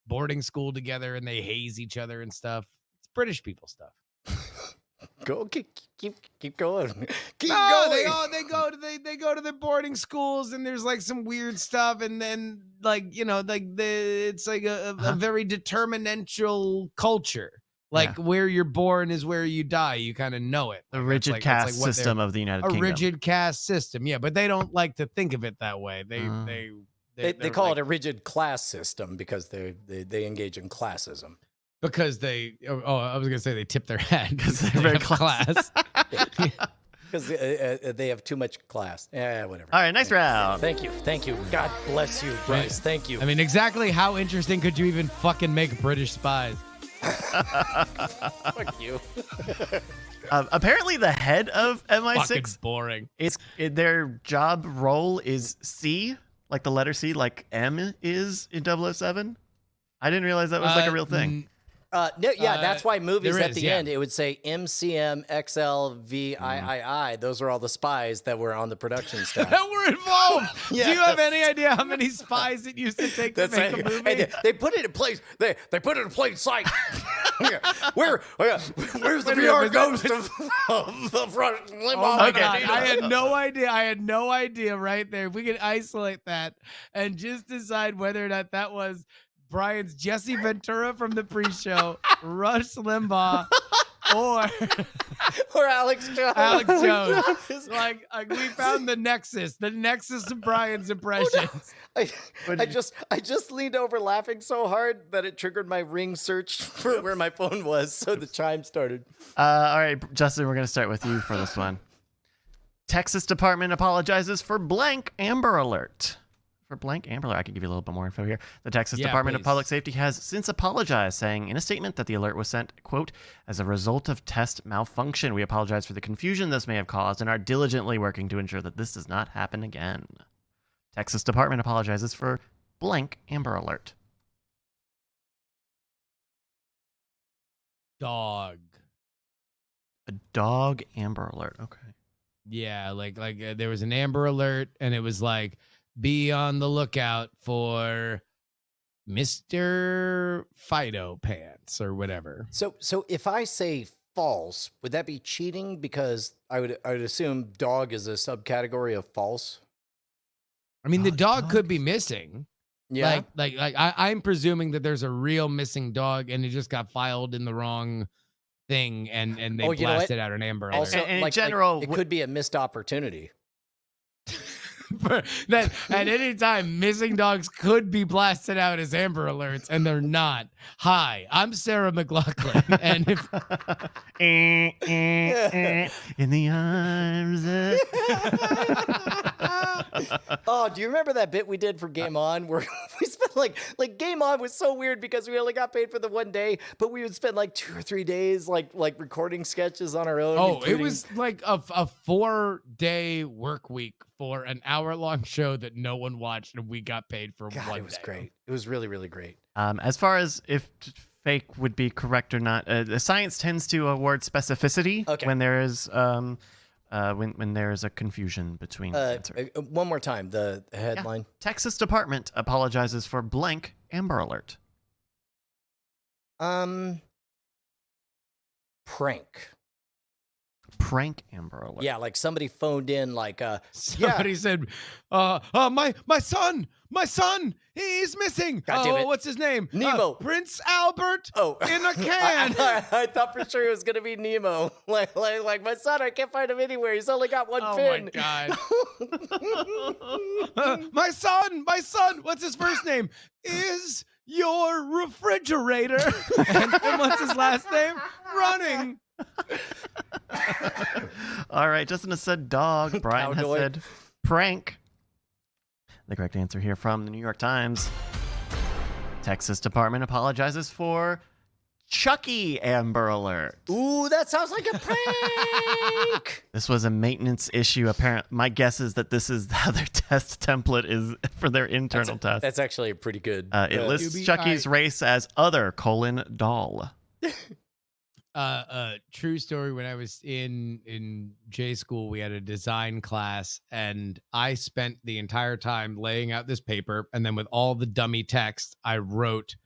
boarding school together, and they haze each other and stuff. It's British people stuff. Go keep going. Keep No, going. they go to the boarding schools, and there's like some weird stuff, and then like it's like a very determinantial culture. Like where you're born is where you die. You kind of know it. The rigid caste system of the United Kingdom. A rigid caste system, yeah, but they don't like to think of it that way. They call it a rigid class system because they engage in classism. Because I was gonna say they tip their hat because They're very class. Because they have too much class. Yeah, whatever. All right, next round. Thank you. God bless you, Bryce. Thank you. I mean, exactly how interesting could you even fucking make British spies? Fuck you. Apparently, the head of MI6 Fucking boring. Their job role is C, like the letter C, like M is in 007. I didn't realize that was like a real thing. No, that's why movies there at is, the end, it would say MCMXLVIII. Those are all the spies that were on the production staff. That were involved. Yes. Do you have any idea how many spies it used to take to make a movie? And they put it in place. They put it in plain sight. Where's the VR ghost of Rush Limbaugh? Oh my Okay. God. I had no idea. I had no idea right there. If we could isolate that and just decide whether or not that was Brian's Jesse Ventura from the pre-show, Rush Limbaugh, or Alex Jones. Alex Jones. Like we found the nexus of Brian's impressions. I just leaned over laughing so hard that it triggered my Ring search for where my phone was, so the chime started. All right, Justin, we're going to start with you for this one. Texas Department apologizes for blank Amber Alert. For blank Amber Alert, I can give you a little bit more info here. The Texas Department of Public Safety has since apologized, saying in a statement that the alert was sent, quote, as a result of test malfunction. We apologize for the confusion this may have caused and are diligently working to ensure that this does not happen again. Texas Department apologizes for blank Amber Alert. Dog. A dog Amber Alert. Okay. Yeah, there was an Amber Alert, and it was like, be on the lookout for Mr. Fido Pants or whatever. So if I say false, would that be cheating? Because I would assume dog is a subcategory of false. I mean, the dog could be Dogs. missing. Yeah. I'm presuming that there's a real missing dog, and it just got filed in the wrong thing, and they Oh, you know what? blasted out an Amber Alert. Also, And in general, it could be a missed opportunity. That at any time, missing dogs could be blasted out as Amber Alerts, and they're not. Hi, I'm Sarah McLachlan, and if in the arms of... Oh, do you remember that bit we did for Game On where we spent like Game On was so weird because we only got paid for the one day, but we would spend like 2 or 3 days like recording sketches on our own. it was like a 4-day work week for an hour-long show that no one watched, and we got paid for God, one it was day. great. It was really, really great. As far as if fake would be correct or not, the science tends to award specificity when there is when there is a confusion between answers. One more time, the headline. Texas Department apologizes for blank Amber Alert. Prank. Prank Amber Alert. Yeah, like somebody phoned in like Somebody said, my son, he's missing. God damn it. What's his name? Nemo. Prince Albert in a can. I thought for sure it was gonna be Nemo. Like my son, I can't find him anywhere. He's only got one fin. Oh my God. My son, what's his first name? Is your refrigerator. and what's his last name? Running. All right, Justin has said dog. Brian has Cowboy. said prank. The correct answer here from the New York Times. Texas Department apologizes for Chucky Amber Alert. Ooh, that sounds like a prank. This was a maintenance issue. My guess is that this is how their test template is for their internal test. That's actually pretty good. It lists Chucky's race as other : doll. True story. When I was in J school, we had a design class, and I spent the entire time laying out this paper, and then with all the dummy text, I wrote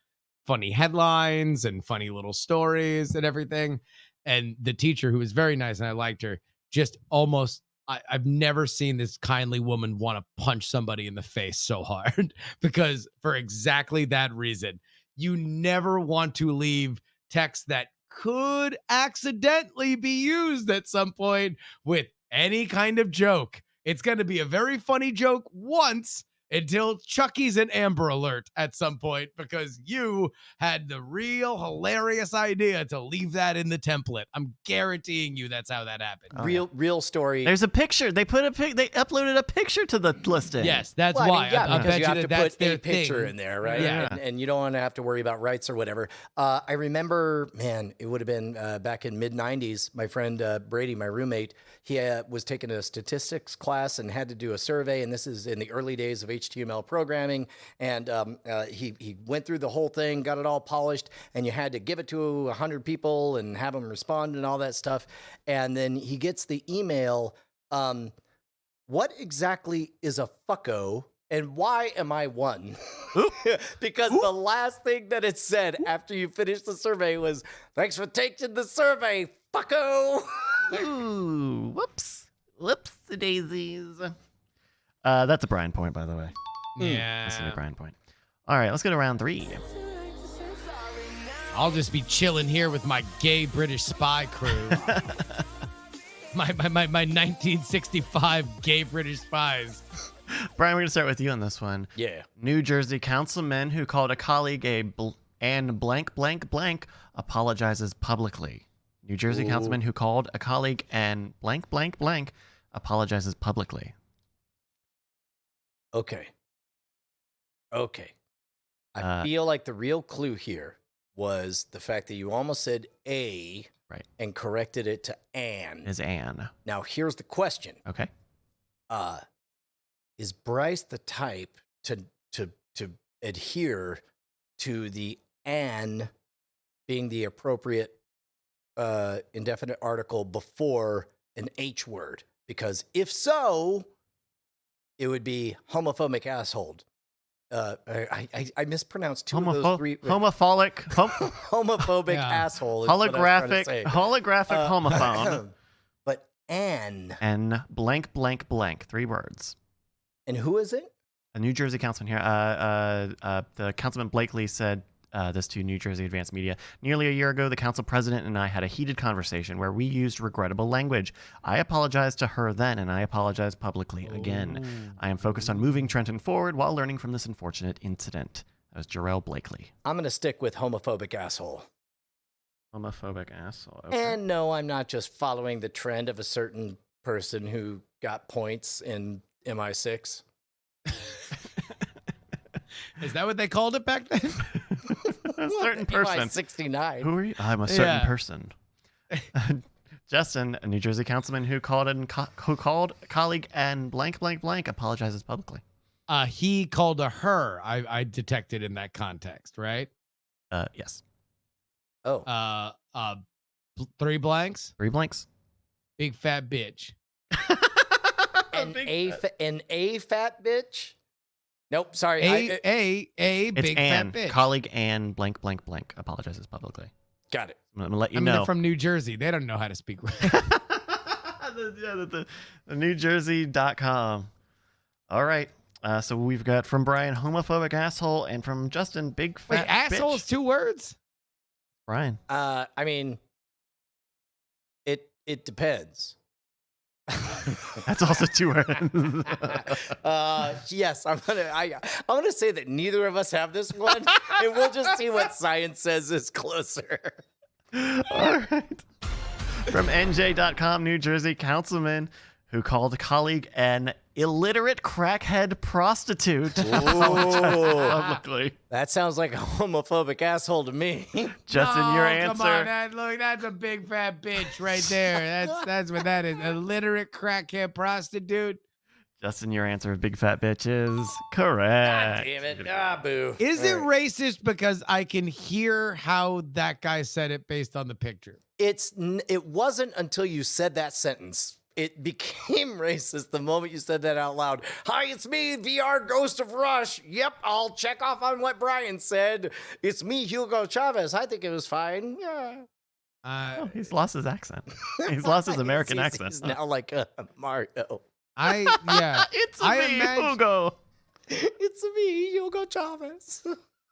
funny headlines and funny little stories and everything. And the teacher, who was very nice and I liked her, just almost, I've never seen this kindly woman want to punch somebody in the face so hard, because for exactly that reason, you never want to leave text that could accidentally be used at some point with any kind of joke. It's going to be a very funny joke once, until Chucky's an Amber Alert at some point, because you had the real hilarious idea to leave that in the template. I'm guaranteeing you that's how that happened. Real story. There's a picture. They uploaded a picture to the listing. Yes, that's Well, why. I mean, yeah, I because bet you have to that's put their a picture thing. in there, right? Yeah. And you don't want to have to worry about rights or whatever. I remember, man, it would have been back in mid-90s. My friend Brady, my roommate, he was taking a statistics class and had to do a survey. And this is in the early days of HTML programming. And he went through the whole thing, got it all polished, and you had to give it to 100 people and have them respond and all that stuff. And then he gets the email, what exactly is a fucko? And why am I one? Because the last thing that it said after you finished the survey was, thanks for taking the survey, fucko. Ooh, whoops. Whoops-a-daisies. That's a Brian point, by the way. Yeah. That's a Brian point. All right, let's go to round 3. I'll just be chilling here with my gay British spy crew. my 1965 gay British spies. Brian, we're going to start with you on this one. Yeah. New Jersey councilman who called a colleague and blank blank blank apologizes publicly. New Jersey councilman who called a colleague and blank blank blank apologizes publicly. Okay. I feel like the real clue here was the fact that you almost said a Right. and corrected it to an. Is Anne. Now, here's the question. Okay. Is Bryce the type to adhere to the an being the appropriate indefinite article before an H word? because if so, it would be homophobic asshole. I mispronounced two of those three. Homophobic asshole. Is holographic homophone. But N blank blank blank. 3 words. And who is it? A New Jersey councilman here. The Councilman Blakely said this to New Jersey Advanced Media. Nearly a year ago, the council president and I had a heated conversation where we used regrettable language. I apologized to her then, and I apologize publicly again. I am focused on moving Trenton forward while learning from this unfortunate incident. That was Jarrell Blakely. I'm going to stick with homophobic asshole. Homophobic asshole. Okay. And no, I'm not just following the trend of a certain person who got points in MI6. Is that what they called it back then? A certain person. 69. Who are you? I'm a certain person. Justin, a New Jersey councilman who called colleague and blank blank blank apologizes publicly. He called a her. I detected in that context, right? Yes. Oh. 3 blanks. 3 blanks. Big fat bitch. An a fat bitch. Nope, sorry. A It's big Ann. fat bitch. Colleague Ann blank blank blank apologizes publicly. Got it. I'm gonna let you I mean, know. they're from New Jersey. They don't know how to speak. the NewJersey.com. All right. So we've got from Brian, homophobic asshole, and from Justin, big fat Wait, asshole is 2 words? Brian. I mean, it depends. That's also 2 words. Yes, I'm gonna say that neither of us have this one, and we'll just see what science says is closer. All right. From NJ.com, New Jersey councilman who called a colleague an illiterate crackhead prostitute. Publicly. That sounds like a homophobic asshole to me. Justin, your answer. Come on, look, that's a big fat bitch right there. That's what that is. Illiterate crackhead prostitute. Justin, your answer of big fat bitch is correct. God damn it. Ah, boo. Is it racist because I can hear how that guy said it based on the picture? It wasn't until you said that sentence. It became racist the moment you said that out loud. Hi, it's me, VR Ghost of Rush. Yep, I'll check off on what Brian said. It's me, Hugo Chavez. I think it was fine. Yeah. He's lost his accent. He's lost his American accent. He's now like Mario. It's me, Hugo. It's me, Hugo Chavez.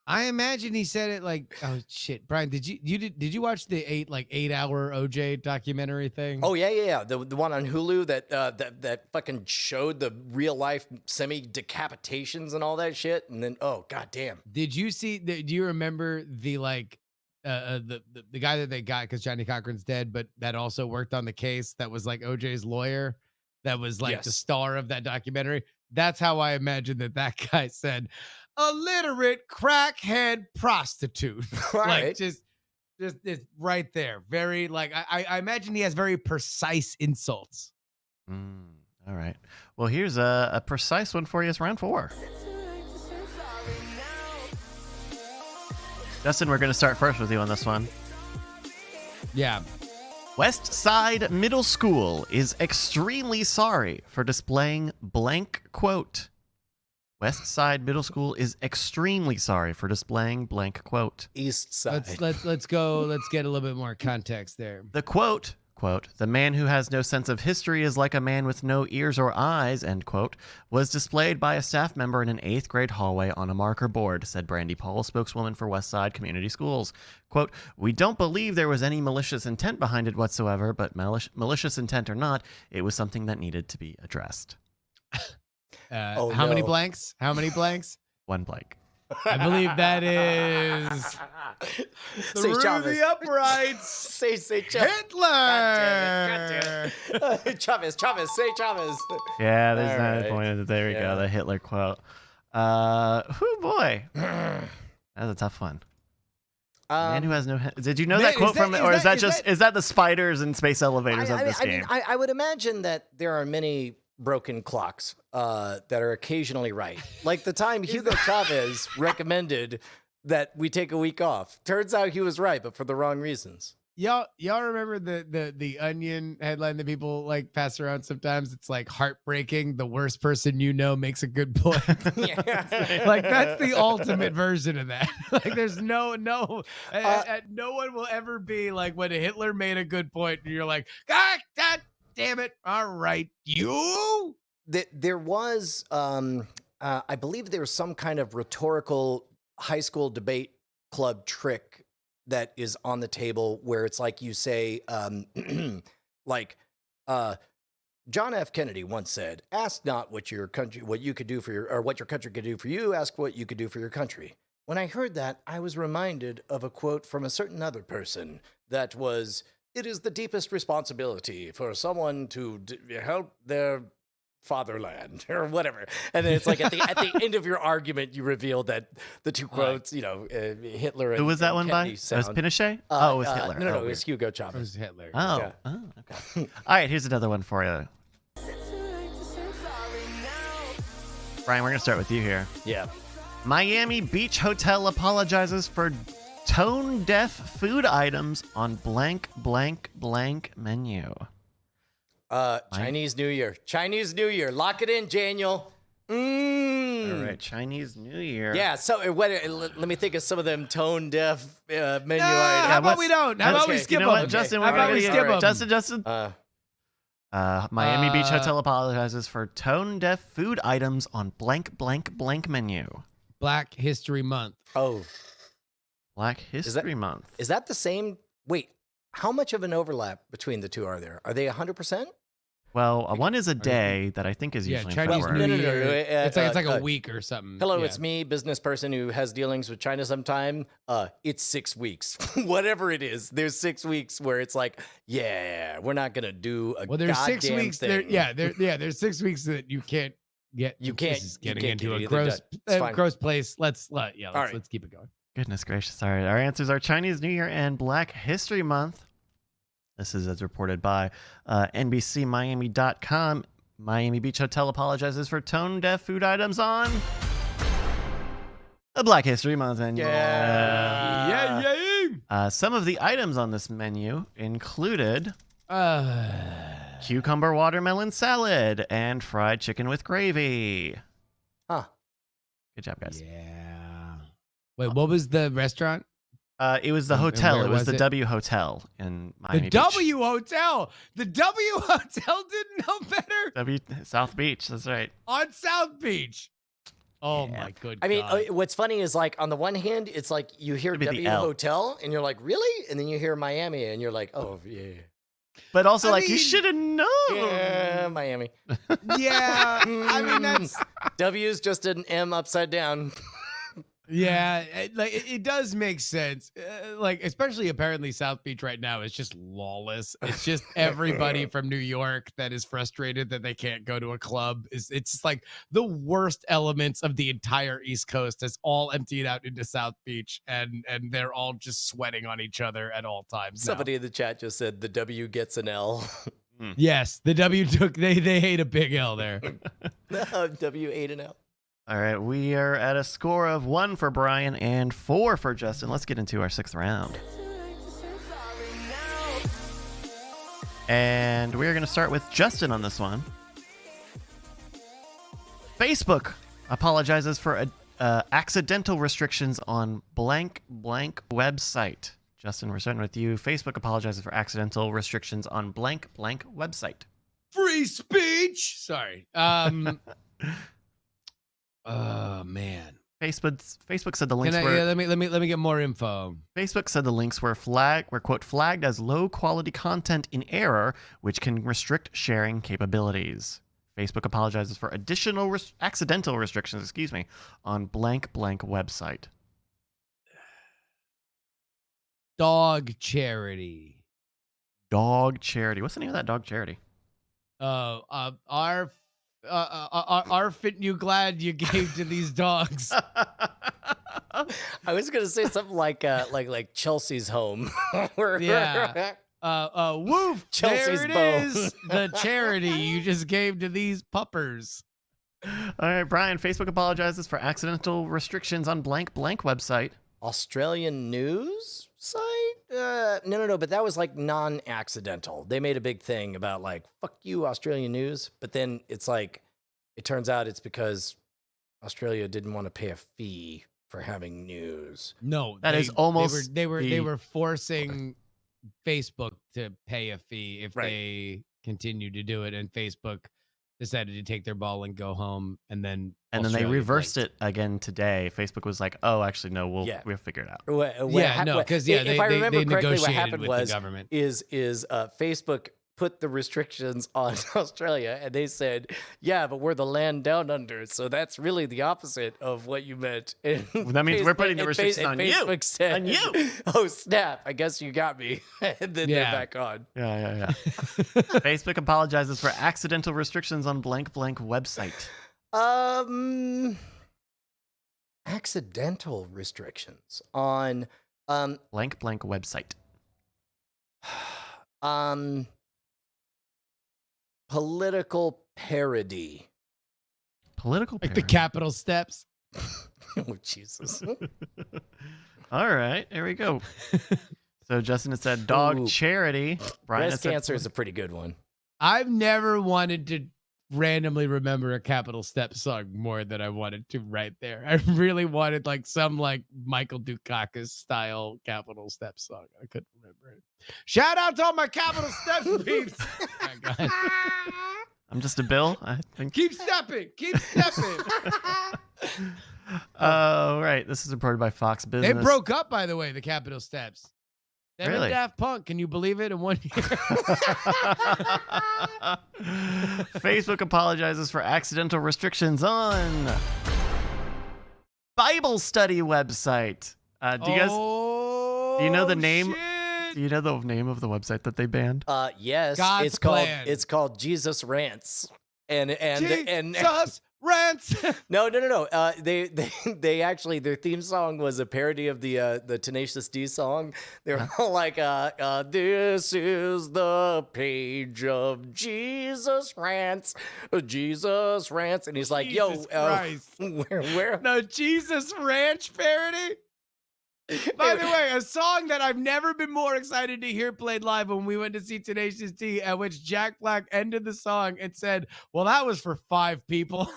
I imagine he said it like, oh shit, Brian, did you watch the 8-hour OJ documentary thing? Oh yeah. The one on Hulu that fucking showed the real life semi decapitations and all that shit, and then goddamn. Did you see? Do you remember the the guy that they got because Johnny Cochran's dead, but that also worked on the case that was like OJ's lawyer, that was like the star of that documentary? That's how I imagine that guy said. Illiterate crackhead prostitute. Right. Like just it's right there. Very like I imagine he has very precise insults. All right. Well, here's a precise one for you. It's round 4. Justin, we're going to start first with you on this one. Yeah. West Side Middle School is extremely sorry for displaying blank quote. West Side Middle School is extremely sorry for displaying blank quote. East Side. Let's go. Let's get a little bit more context there. The quote, the man who has no sense of history is like a man with no ears or eyes, end quote, was displayed by a staff member in an 8th grade hallway on a marker board, said Brandy Paul, spokeswoman for West Side Community Schools. Quote, we don't believe there was any malicious intent behind it whatsoever, but malicious intent or not, it was something that needed to be addressed. How many blanks? How many blanks? 1 blank. I believe that is Say Chavez. the uprights. say Chavez. Hitler. God damn it. Chavez. Say Chavez. Yeah, there's All that right. point. There we go. The Hitler quote. Oh boy, that's a tough one. Man who has no head. Did you know that quote from, or is that the spiders and space elevators of this game? I would imagine that there are many broken clocks that are occasionally right. Like the time Hugo Chavez recommended that we take a week off. Turns out he was right, but for the wrong reasons. y'all remember the Onion headline that people like pass around sometimes? It's like heartbreaking. The worst person you know makes a good point. Like that's the ultimate version of that. Like there's no one will ever be like when Hitler made a good point and you're like, God damn it. All right, you. There was, I believe there was some kind of rhetorical high school debate club trick that is on the table where it's like you say, like, John F. Kennedy once said, "Ask not what your country, what you could do for your, or what your country could do for you. Ask what you could do for your country." When I heard that, I was reminded of a quote from a certain other person that was, "It is the deepest responsibility for someone to help their fatherland," or whatever. And then it's like at the end of your argument, you reveal that the two quotes, Hitler and Who was that and one Kennedy by? sound. It was Pinochet? It was Hitler. No, Oh, it was Hugo Chavez. It was Hitler. Oh, Yeah. Okay. All right, here's another one for you. Brian, we're going to start with you here. Yeah. Miami Beach Hotel apologizes for tone-deaf food items on blank, blank, blank menu. Chinese New Year. Chinese New Year. Lock it in, Daniel. All right, Chinese New Year. Yeah, so let me think of some of them tone deaf menu items. How about we don't? How about we Okay. skip You know what, them? Justin? How We're about gonna we get- skip them? Justin. Miami Beach Hotel apologizes for tone-deaf food items on blank, blank, blank menu. Black History Month. Oh, Black History Month. is that the same? Wait, how much of an overlap between the two are there? Are they 100%? Well, one is a day that I think is Yeah, usually in Chinese February. New No, Year. no. It's like a week or something. Hello, Yeah. it's me, business person who has dealings with China sometime. It's 6 weeks. Whatever it is, there's 6 weeks where it's like, yeah, we're not gonna do a Well, there's 6 goddamn weeks. thing. There's 6 weeks that you can't get. You can't- This is you getting can't into get a either gross, done. It's fine. gross place. Let's right. keep it going. Goodness gracious. All right, our answers are Chinese New Year and Black History Month. This is as reported by NBCMiami.com. Miami Beach Hotel apologizes for tone-deaf food items on the Black History Month menu. Some of the items on this menu included cucumber watermelon salad and fried chicken with gravy. Huh. Good job, guys. Yeah. Wait, what was the restaurant? It was the And hotel. where It was was the it? W Hotel in Miami The Beach. W Hotel. The W Hotel didn't know better South Beach. That's right. on South Beach. Oh Yeah. my good I mean, God. what's funny is like on the one hand, it's like you hear Could be the W L. Hotel and you're like, really? And then you hear Miami and you're like, oh yeah, But also, I like, you mean- should have known. yeah, Miami. Yeah, I mean that's W's just an M upside down. yeah, it does make sense. Like especially apparently South Beach right now is just lawless. It's just everybody from New York that is frustrated that they can't go to a club. It's just like the worst elements of the entire East Coast has all emptied out into South Beach, and they're all just sweating on each other at all times. now. Somebody in the chat just said the W gets an L. Yes, the W took they hate a big L there. W ate an L. All right, we are at a score of 1 for Brian and 4 for Justin. Let's get into our 6th round. And we're going to start with Justin on this one. Facebook apologizes for accidental restrictions on blank, blank website. Justin, we're starting with you. Facebook apologizes for accidental restrictions on blank, blank website. Free speech. Sorry. Oh man. Facebook said the links were let me get more info. Facebook said the links were quote flagged as low quality content in error, which can restrict sharing capabilities. Facebook apologizes for additional accidental restrictions, on blank blank website. Dog charity. Dog charity. What's the name of that dog charity? Are fit you glad you gave to these dogs? I was gonna say something like Chelsea's home. Yeah. Woof. Chelsea's there it bone. is. The charity you just gave to these puppers. All right, Brian. Facebook apologizes for accidental restrictions on blank blank website. Australian news site. No. But that was like non-accidental. They made a big thing about like, fuck you, Australian news. But then it's like, it turns out it's because Australia didn't want to pay a fee for having news. No, That is almost they were forcing Facebook to pay a fee if Right. they continued to do it, and Facebook decided to take their ball and go home, and then they Australia reversed blinked. it again today. Facebook was like, "Oh, actually, no, we'll figure it out." Because if I remember they correctly, what negotiated happened with was the government. Facebook put the restrictions on Australia, and they said, "Yeah, but we're the land down under, so that's really the opposite of what you meant." And That means we're putting the restrictions on you. Facebook said, On you. "Oh snap! I guess you got me." And then they're back on. Yeah. Facebook apologizes for accidental restrictions on blank website. Accidental restrictions on Blank website. political parody. Political Like the parody. capital steps. Oh Jesus! All right, here we go. So Justin has said dog Ooh. charity. Brian has Breast said cancer is a pretty good one. I've never wanted to randomly remember a capital step song more than I wanted to right there. I really wanted like some like Michael Dukakis style capital step song. I couldn't remember it. Shout out to all my capital steps peeps. Oh my God. I'm just a Bill. I think. Keep stepping. Keep stepping. Oh, right. This is reported by Fox They Business. broke up, by the way, the capital steps. Them and Really? Daft Punk. Can you believe it? In 1 year. Facebook apologizes for accidental restrictions on Bible study website. Do you guys? Do you know the name? Shit. Do you know the name of the website that they banned? Yes, God's plan. it's called Jesus Rants, and Jesus rants. no. They actually, their theme song was a parody of the Tenacious D song. They were all like, "This is the page of Jesus Rants, Jesus Rants," and he's like, Jesus Christ. where? No, Jesus Ranch parody. By the way, a song that I've never been more excited to hear played live when we went to see Tenacious D, at which Jack Black ended the song and said, "Well, that was for 5 people."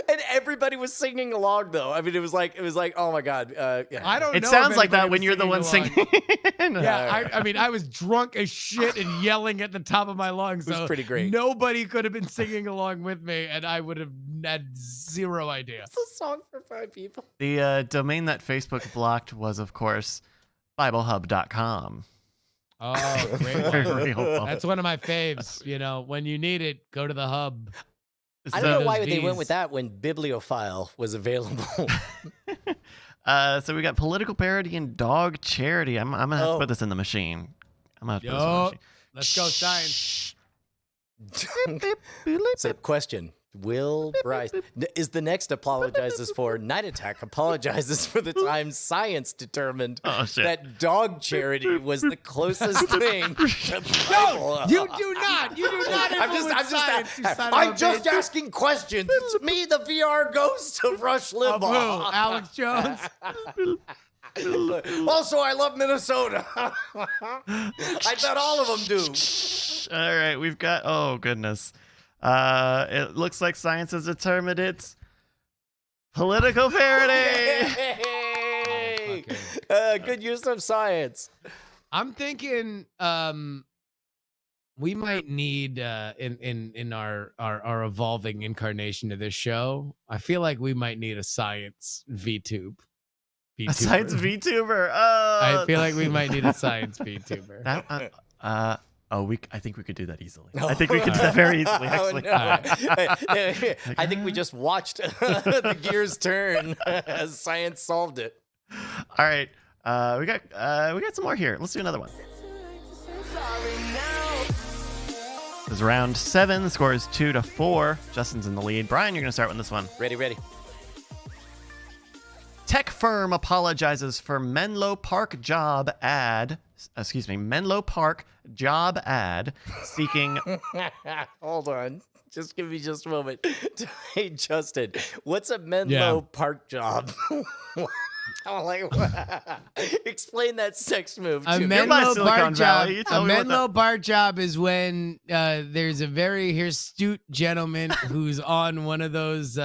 And everybody was singing along, though. I mean, it was like, oh my God. Yeah. I don't know. It sounds if like that anybody when was you're the one along. singing. Yeah, I mean, I was drunk as shit and yelling at the top of my lungs. It was so pretty great. Nobody could have been singing along with me, and I would have had zero idea. It's a song for 5 people. The domain that Facebook blocked was, of course, BibleHub.com. Oh, great one. Real. That's one of my faves. You know, when you need it, go to the hub. I don't know those why they went Vs. with that when Bibliophile was available. So we got political parody and dog charity. I'm gonna have to Oh. put this in the machine. I'm gonna have to put this in the Yo, machine. let's go science. So, question: Will Bryce is the next apologizes for Night Attack apologizes for the time science determined Oh, shit. that dog charity was the closest thing to the No, Bible. you do not. You do not. I'm just asking questions. It's me, the VR ghost of Rush Of Limbaugh. who? Alex Jones. Also, I love Minnesota. I bet all of them do. All right, we've got. Oh goodness. It looks like science has determined it's political parody. Hey! Good use of science. I'm thinking we might need in our evolving incarnation of this show, I feel like we might need a science VTube. A science VTuber. Oh, I feel like we might need a science VTuber. that. I think we could do that easily. I think we could do that very easily. Oh, Actually. no. I think we just watched the gears turn as science solved it. All right. We got some more here. Let's do another one. This is round 7. The score is 2-4. Justin's in the lead. Brian, you're going to start with this one. Ready. Tech firm apologizes for Menlo Park job ad. Menlo Park job ad seeking. Hold on. Just give me just a moment. Hey, Justin, what's a Menlo Park job? I'm like, explain that sex move A to me. You're by Menlo Silicon Park Valley. job. You A tell me what Menlo Park job is when there's a very astute gentleman who's on one of those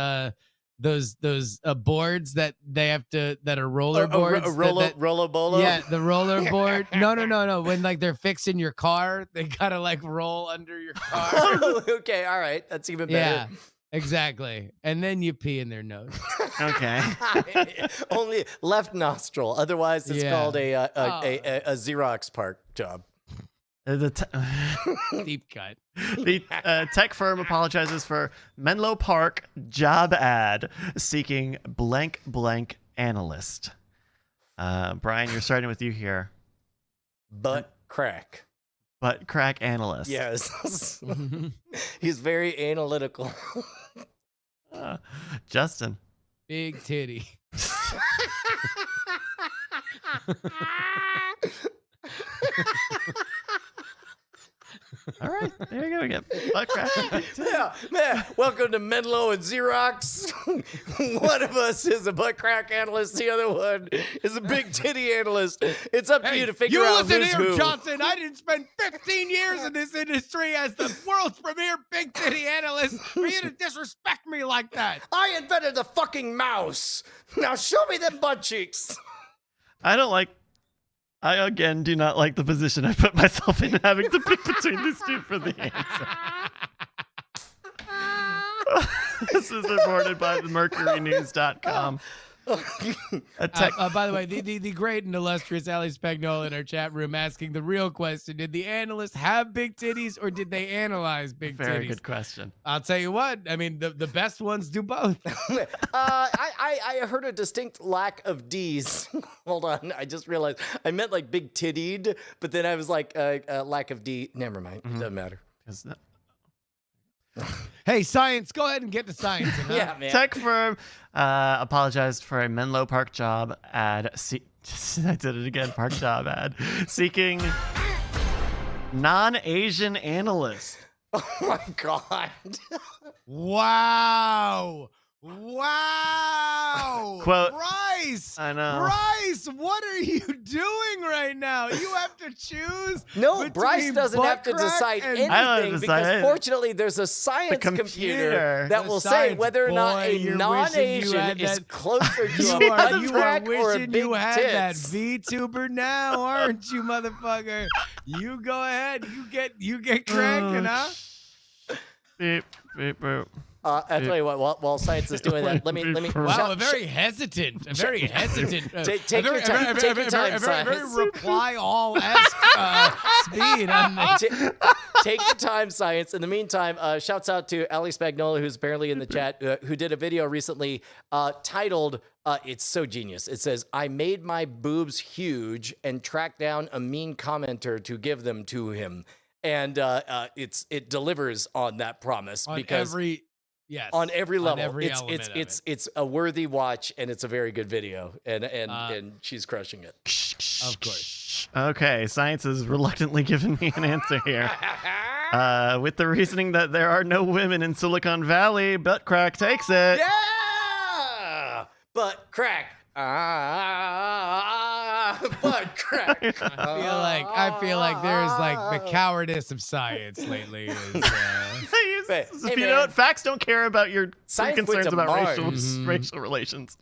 boards that they have to that are roller boards. Rollo-bolo? Yeah, the roller board. No. When like they're fixing your car, they gotta like roll under your car. Okay, all right. That's even better. Yeah, exactly. And then you pee in their nose. Okay. Only left nostril. Otherwise, it's Yeah. called a Xerox park job. Deep cut. The tech firm apologizes for Menlo Park job ad seeking blank blank analyst. Brian, you're starting with you here. Butt crack. Butt crack analyst. Yes. He's very analytical. Justin. Big titty. All right, there you go. We get butt crack. Yeah, man. Welcome to Menlo and Xerox. One of us is a butt crack analyst. The other one is a big titty analyst. It's up to you to figure out listen who's here, who. Johnson. I didn't spend 15 years in this industry as the world's premier big titty analyst for you to disrespect me like that. I invented the fucking mouse. Now show me them butt cheeks. I again do not like the position I put myself in, having to pick between these two for the answer. This is reported by themercurynews.com. By the way, the great and illustrious Ali Spagnola in our chat room asking the real question: did the analysts have big titties, or did they analyze big titties? Very good question. I'll tell you what. I mean, the best ones do both. I heard a distinct lack of D's. Hold on, I just realized I meant like big tittied, but then I was like lack of D. Never mind, it doesn't matter. Hey, science, go ahead and get to science. Huh? Yeah, man. Tech firm apologized for a Menlo Park job ad. I did it again. Park job ad seeking non-Asian analyst. Oh my god. Wow. Quote, Bryce. I know. Bryce, what are you doing right now? You have to choose. No, between Bryce doesn't have to butt crack decide and- I don't have anything to because decide. fortunately there's a science computer that The will say science whether or not boy, a you're wishing you non-Asian had is that- closer to You a are, butt you are crack or a wishing big you had tits. that VTuber now, aren't you, motherfucker? You go ahead. You get cracking, huh? Beep, beep, boop. I'll tell you what. While science is doing that, let me. Wow, a very hesitant. Take Take your time. Take your time, a very science. reply all-esque speed on the Take your time, science. In the meantime, shouts out to Ali Spagnola, who's apparently in the chat, who did a video recently titled, it's so genius. It says, I made my boobs huge and tracked down a mean commenter to give them to him. And it delivers on that promise on because on every level, it's a worthy watch and it's a very good video and she's crushing it. Of course. Okay, science is reluctantly giving me an answer here. With the reasoning that there are no women in Silicon Valley, butt crack takes it. Yeah, butt crack. Butt crack. I feel like there's like the cowardice of science lately. If you don't, facts don't care about your Science concerns went to about Mars. racial relations.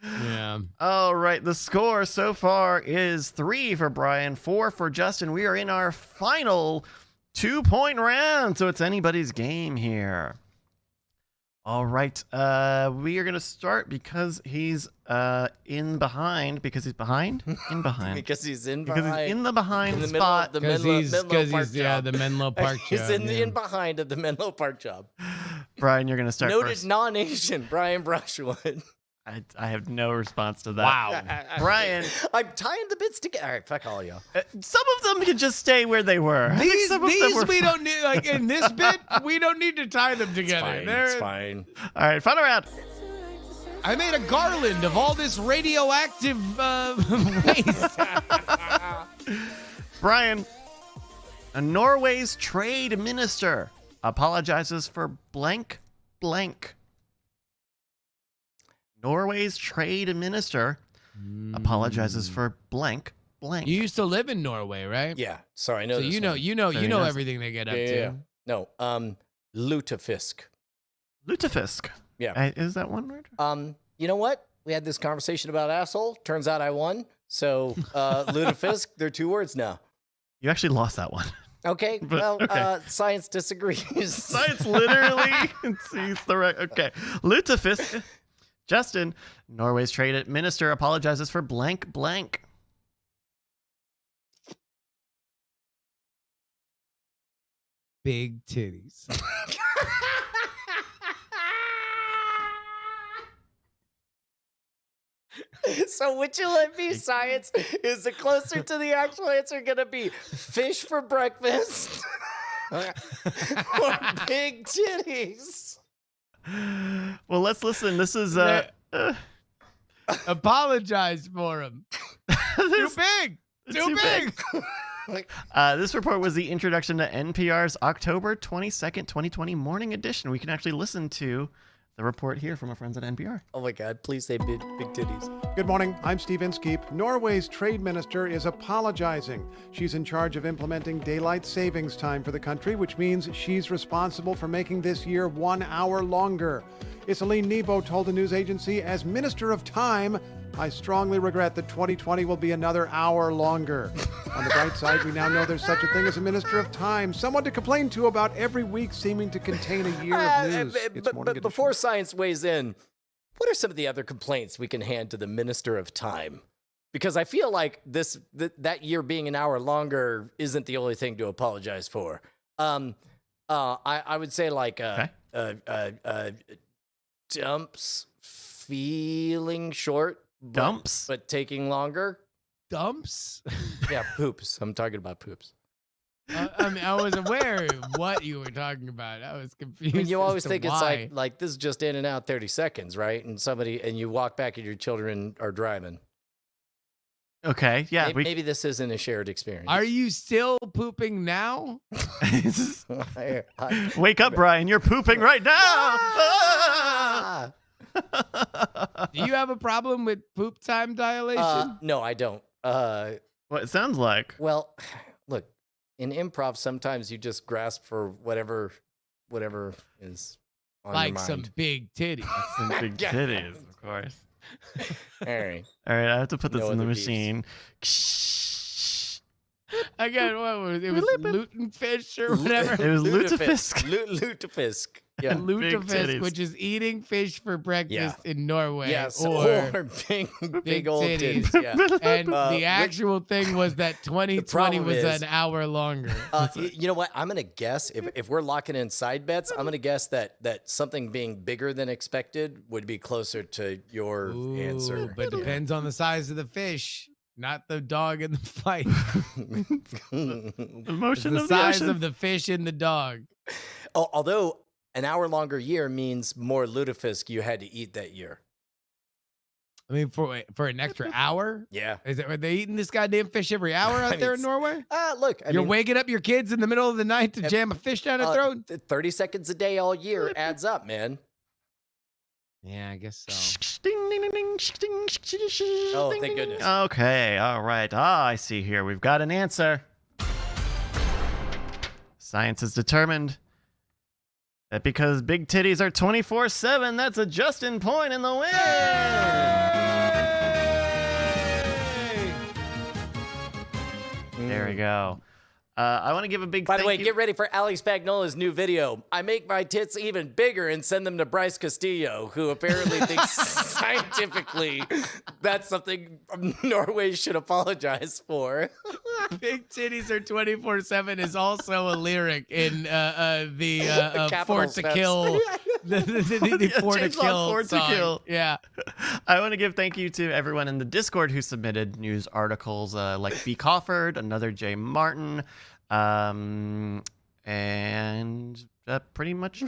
Yeah. All right, the score so far is 3 for Brian, 4 for Justin. We are in our final 2-point round, so it's anybody's game here. All right, we are going to start because he's in behind. Because he's behind? In behind. Because he's in Because behind. he's in the behind in the spot. middle of the Menlo Park job. the Menlo Park He's job. in behind of the Menlo Park job. Brian, you're going to start Noted first. non-Asian Brian Brushwood. I have no response to that. Wow. Brian, I'm tying the bits together. All right, fuck all y'all. some of them can just stay where they were. I think These some of them were we fine. don't need, like in this bit, we don't need to tie them together. It's fine. All right, final round. I made a garland of all this radioactive waste. Brian, Norway's trade minister apologizes for blank blank. Norway's trade minister apologizes for blank. You used to live in Norway, right? Yeah. Sorry, I know So this you know, one. you know, So you he know knows. everything they get up Yeah, to. yeah. No, lutefisk. Lutefisk. Yeah. Is that one word? You know what? We had this conversation about asshole. Turns out I won. So, lutefisk, they're 2 words now. You actually lost that one. Okay. But, Well, okay. science disagrees. Science literally sees the right. Okay. Lutefisk. Justin, Norway's trade minister apologizes for blank blank. Big titties. So would you let me science? Is the closer to the actual answer gonna be fish for breakfast or big titties? Well, let's listen. This is Apologize for him. Too big. Too big. This report was the introduction to NPR's October 22nd, 2020 morning edition. We can actually listen to the report here from our friends at NPR. Oh my God! Please say big titties. Good morning. I'm Steve Inskeep. Norway's trade minister is apologizing. She's in charge of implementing daylight savings time for the country, which means she's responsible for making this year 1 hour longer. Iselin Nebo told the news agency, as Minister of Time, I strongly regret that 2020 will be another hour longer. On the bright side, we now know there's such a thing as a Minister of Time, someone to complain to about every week seeming to contain a year of news. It's Morning But before science weighs in, what are some of the other complaints we can hand to the Minister of Time? Because I feel like that year being an hour longer isn't the only thing to apologize for. I would say like dumps feeling short. Dumps? But taking longer. Dumps? Yeah, poops. I'm talking about poops. I mean, I was aware of what you were talking about. I was confused. I mean, you as always to think why. it's like this is just in and out 30 seconds, right? And you walk back and your children are driving. Okay, yeah. Maybe this isn't a shared experience. Are you still pooping now? Wake up, Brian. You're pooping right now. Ah! Do you have a problem with poop time dilation? No, I don't. What it sounds like. Well, look, in improv, sometimes you just grasp for whatever is on like your mind. some big titties. Some big titties, of course. All right. All right, I have to put this No in the other beefs. machine. Again, what was it? Was lutein fish or whatever? It was lutefisk. Lutefisk. Yeah. Lutefisk, titties. which is eating fish for breakfast in Norway. Yes. Or big old titties. titties. Yeah. and the actual thing was that 2020 problem was is- an hour longer. You know what? I'm gonna guess if we're locking in side bets, I'm gonna guess that something being bigger than expected would be closer to your answer. But depends on the size of the fish, not the dog in the fight. The It's motion the of the size ocean. of the fish in the dog. Although an hour longer year means more lutefisk you had to eat that year. I mean, for an extra hour? Yeah. Are they eating this goddamn fish every hour out there in Norway? Look, You're waking up your kids in the middle of the night to jam a fish down their throat? 30 seconds a day all year adds up, man. Yeah, I guess so. Ding, ding, ding, ding, ding, ding, Oh, ding, thank ding. goodness. Okay, all right. I see here. We've got an answer. Science has determined that because big titties are 24/7, that's a Justin point in the win. There we go. I want to give a big By the thank way, you. get ready for Ali Spagnola's new video. I make my tits even bigger and send them to Bryce Castillo, who apparently thinks scientifically that's something Norway should apologize for. Big titties are 24/7 is also a lyric in the Capital Fort to Steps. Kill. The Yeah, Fort to James Bond Kill. Fort to song. Kill. Yeah. I want to give thank you to everyone in the Discord who submitted news articles, like B. Cawford, another J. Martin, and pretty much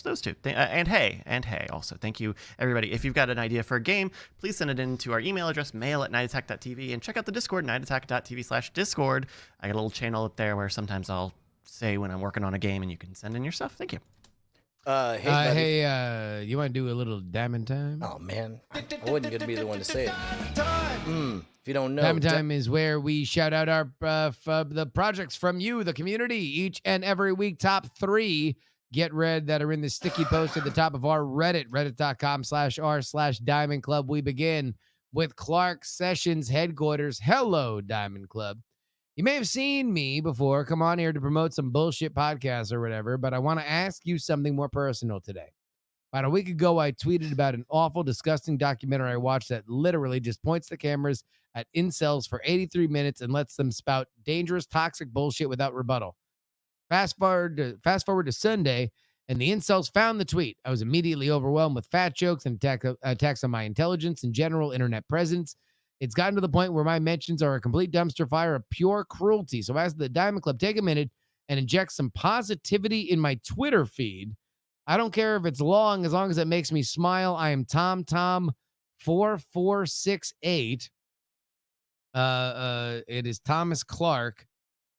those two. And hey, also thank you everybody. If you've got an idea for a game, please send it in to our email address, mail@nightattack.tv, and check out the Discord, nightattack.tv/discord. I got a little channel up there where sometimes I'll say when I'm working on a game, and you can send in your stuff. Thank you. Hey, buddy. Hey, you want to do a little diamond time? Oh, man. I wasn't going to be the one to say it. If you don't know. Diamond time is where we shout out our the projects from you, the community, each and every week. Top 3 get read that are in the sticky post at the top of our Reddit, reddit.com/r/Diamond Club. We begin with Clark Sessions headquarters. Hello, Diamond Club. You may have seen me before come on here to promote some bullshit podcasts or whatever, but I want to ask you something more personal today. About a week ago, I tweeted about an awful, disgusting documentary I watched that literally just points the cameras at incels for 83 minutes and lets them spout dangerous, toxic bullshit without rebuttal. Fast forward to Sunday, and the incels found the tweet. I was immediately overwhelmed with fat jokes and attacks on my intelligence and general internet presence. It's gotten to the point where my mentions are a complete dumpster fire of pure cruelty. So as the Diamond Club, take a minute and inject some positivity in my Twitter feed. I don't care if it's long, as long as it makes me smile. I am TomTom4468. It is Thomas Clark,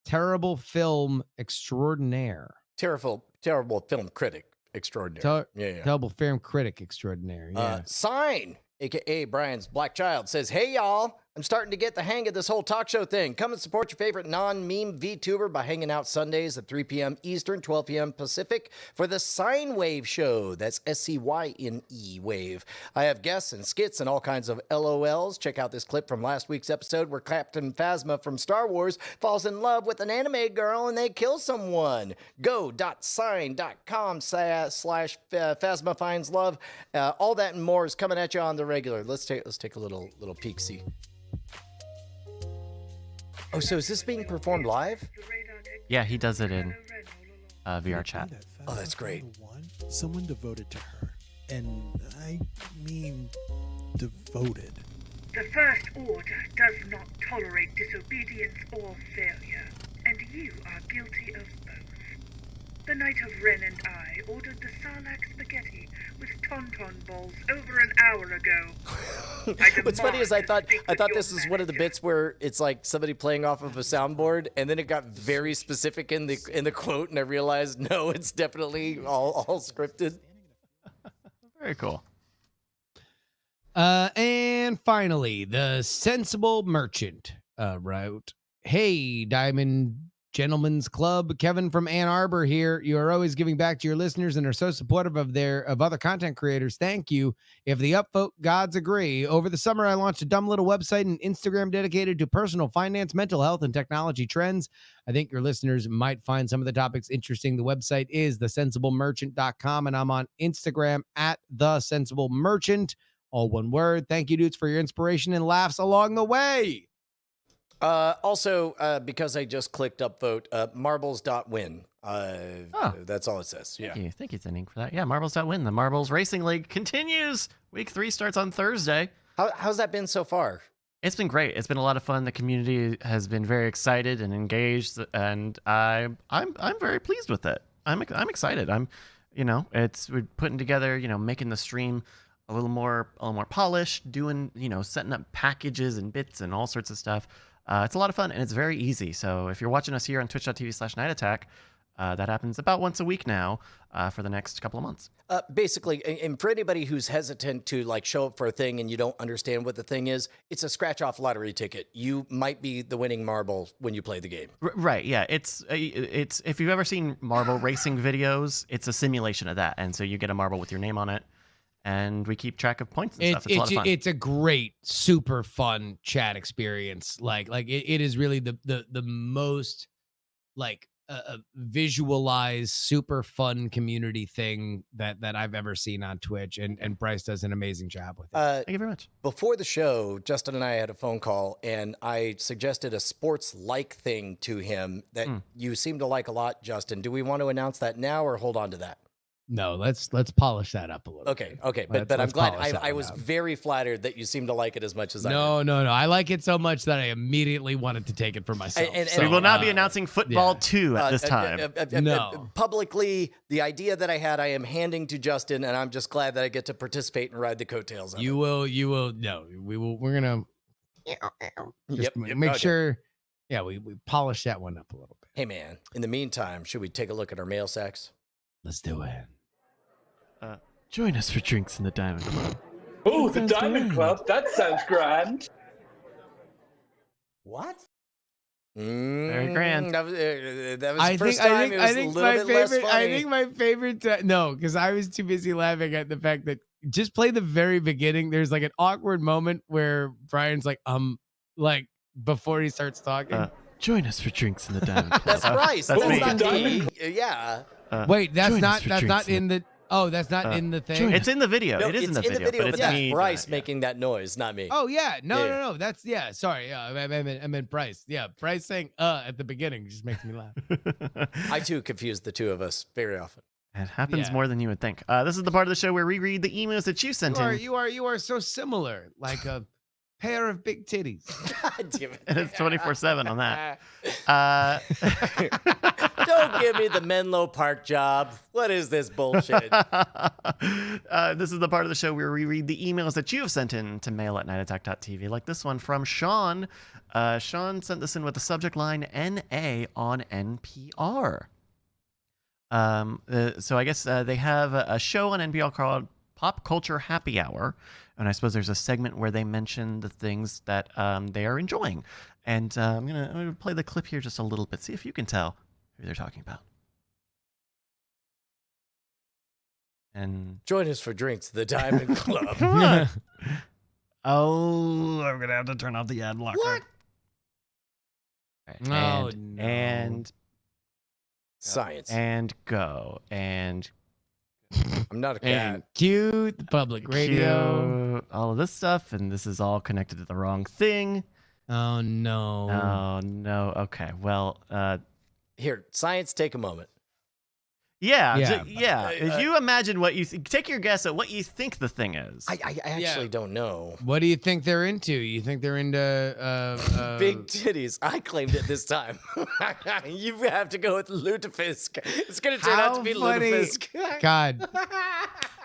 terrible film extraordinaire. Terrible film critic extraordinary. Terrible film critic extraordinaire. Yeah. Sign, a.k.a. Brian's Black Child, says, hey, y'all. I'm starting to get the hang of this whole talk show thing. Come and support your favorite non-meme VTuber by hanging out Sundays at 3 p.m. Eastern, 12 p.m. Pacific for the Sine Wave Show. That's SCYNE Wave. I have guests and skits and all kinds of LOLs. Check out this clip from last week's episode where Captain Phasma from Star Wars falls in love with an anime girl and they kill someone. Go.sign.com/Phasma finds love. All that and more is coming at you on the regular. Let's take a little peek-see. Oh, so is this being performed live? Yeah, he does it in VR chat. Oh, that's great. Someone devoted to her. And I mean devoted. The First Order does not tolerate disobedience or failure, and you are guilty of both. The Knight of Ren and I ordered the Sarlacc spaghetti with tauntaun balls over an hour ago. What's funny is I thought this is one of the bits where it's like somebody playing off of a soundboard, and then it got very specific in the quote, and I realized no, it's definitely all scripted. Very cool. And finally, the Sensible Merchant wrote, hey, Diamond Gentlemen's Club, Kevin from Ann Arbor here. You are always giving back to your listeners and are so supportive of other content creators. Thank you. If the upvote gods agree, over the summer I launched a dumb little website and Instagram dedicated to personal finance, mental health, and technology trends. I think your listeners might find some of the topics interesting. The website is thesensiblemerchant.com, and I'm on Instagram at thesensiblemerchant, all one word. Thank you, dudes, for your inspiration and laughs along the way. Also, because I just clicked upvote, marbles.win. That's all it says. Yeah. Thank you, Thinning, for that. Yeah, Marbles.win. The Marbles Racing League continues. Week 3 starts on Thursday. How's that been so far? It's been great. It's been a lot of fun. The community has been very excited and engaged, and I'm very pleased with it. I'm excited. We're putting together, making the stream a little more polished, doing, setting up packages and bits and all sorts of stuff. It's a lot of fun, and it's very easy. So if you're watching us here on twitch.tv/nightattack, that happens about once a week now for the next couple of months. Basically, and for anybody who's hesitant to show up for a thing and you don't understand what the thing is, it's a scratch-off lottery ticket. You might be the winning marble when you play the game. Right, yeah. It's if you've ever seen marble racing videos, it's a simulation of that. And so you get a marble with your name on it, and we keep track of points and stuff. It's a lot of fun. It's a great, super fun chat experience. It is really the most visualized, super fun community thing that I've ever seen on Twitch, and Bryce does an amazing job with it. Thank you very much. Before the show, Justin and I had a phone call, and I suggested a sports-like thing to him that you seem to like a lot, Justin. Do we want to announce that now or hold on to that? No, let's polish that up a little. Okay, but I'm glad. I was very flattered that you seem to like it as much as I do. No. I like it so much that I immediately wanted to take it for myself. And we will not be announcing football 2 at this time. No. Publicly, the idea that I had, I am handing to Justin, and I'm just glad that I get to participate and ride the coattails of it. You will. No, we will. We're gonna just make sure. Yeah, we polish that one up a little bit. Hey, man. In the meantime, should we take a look at our mail sacks? Let's do it. Join us for drinks in the Diamond Club. Oh, That the sounds Diamond grand. Club. That sounds grand. What? Very grand. That was the first time. It was a little bit less funny. I think my favorite. No, because I was too busy laughing at the fact that just play the very beginning. There's like an awkward moment where Brian's like before he starts talking. Join us for drinks in the Diamond Club. That's Bryce. That's That's me. not Diamond. me. Yeah. Wait, that's join us not for that's drinks not in the. Oh, that's not in the thing. It's in the video. No, it is it's in the video, but it's that's me. Bryce making that noise, not me. Oh yeah, no, Yeah. no. That's Sorry, I meant Bryce. Yeah, Bryce saying at the beginning just makes me laugh. I too confuse the two of us very often. It happens Yeah. more than you would think. This is the part of the show where we read the emails that you sent in. You are so similar, like a pair of big titties. God damn it. And it's 24/7 on that. Don't give me the Menlo Park job. What is this bullshit? This is the part of the show where we read the emails that you have sent in to mail@nightattack.tv, like this one from Sean. Sean sent this in with the subject line NA on NPR. So I guess they have a show on NPR called Pop Culture Happy Hour. And I suppose there's a segment where they mention the things that they are enjoying. And I'm gonna play the clip here just a little bit, see if you can tell who they're talking about. And Join us for drinks at the Diamond Club. come on. Oh, I'm gonna have to turn off the ad blocker. What? Oh, And, no. and Science. and go and I'm not a cat. And cue the public radio. cue all of this stuff, and this is all connected to the wrong thing. Oh no. Oh no. Okay. Well, Here, science, take a moment. yeah, Yeah. If you imagine what you take your guess at what you think the thing is. I actually don't know. What do you think they're into? You think they're into Big titties. I claimed it this time. You have to go with lutefisk. It's going to turn out to be How funny. lutefisk. God.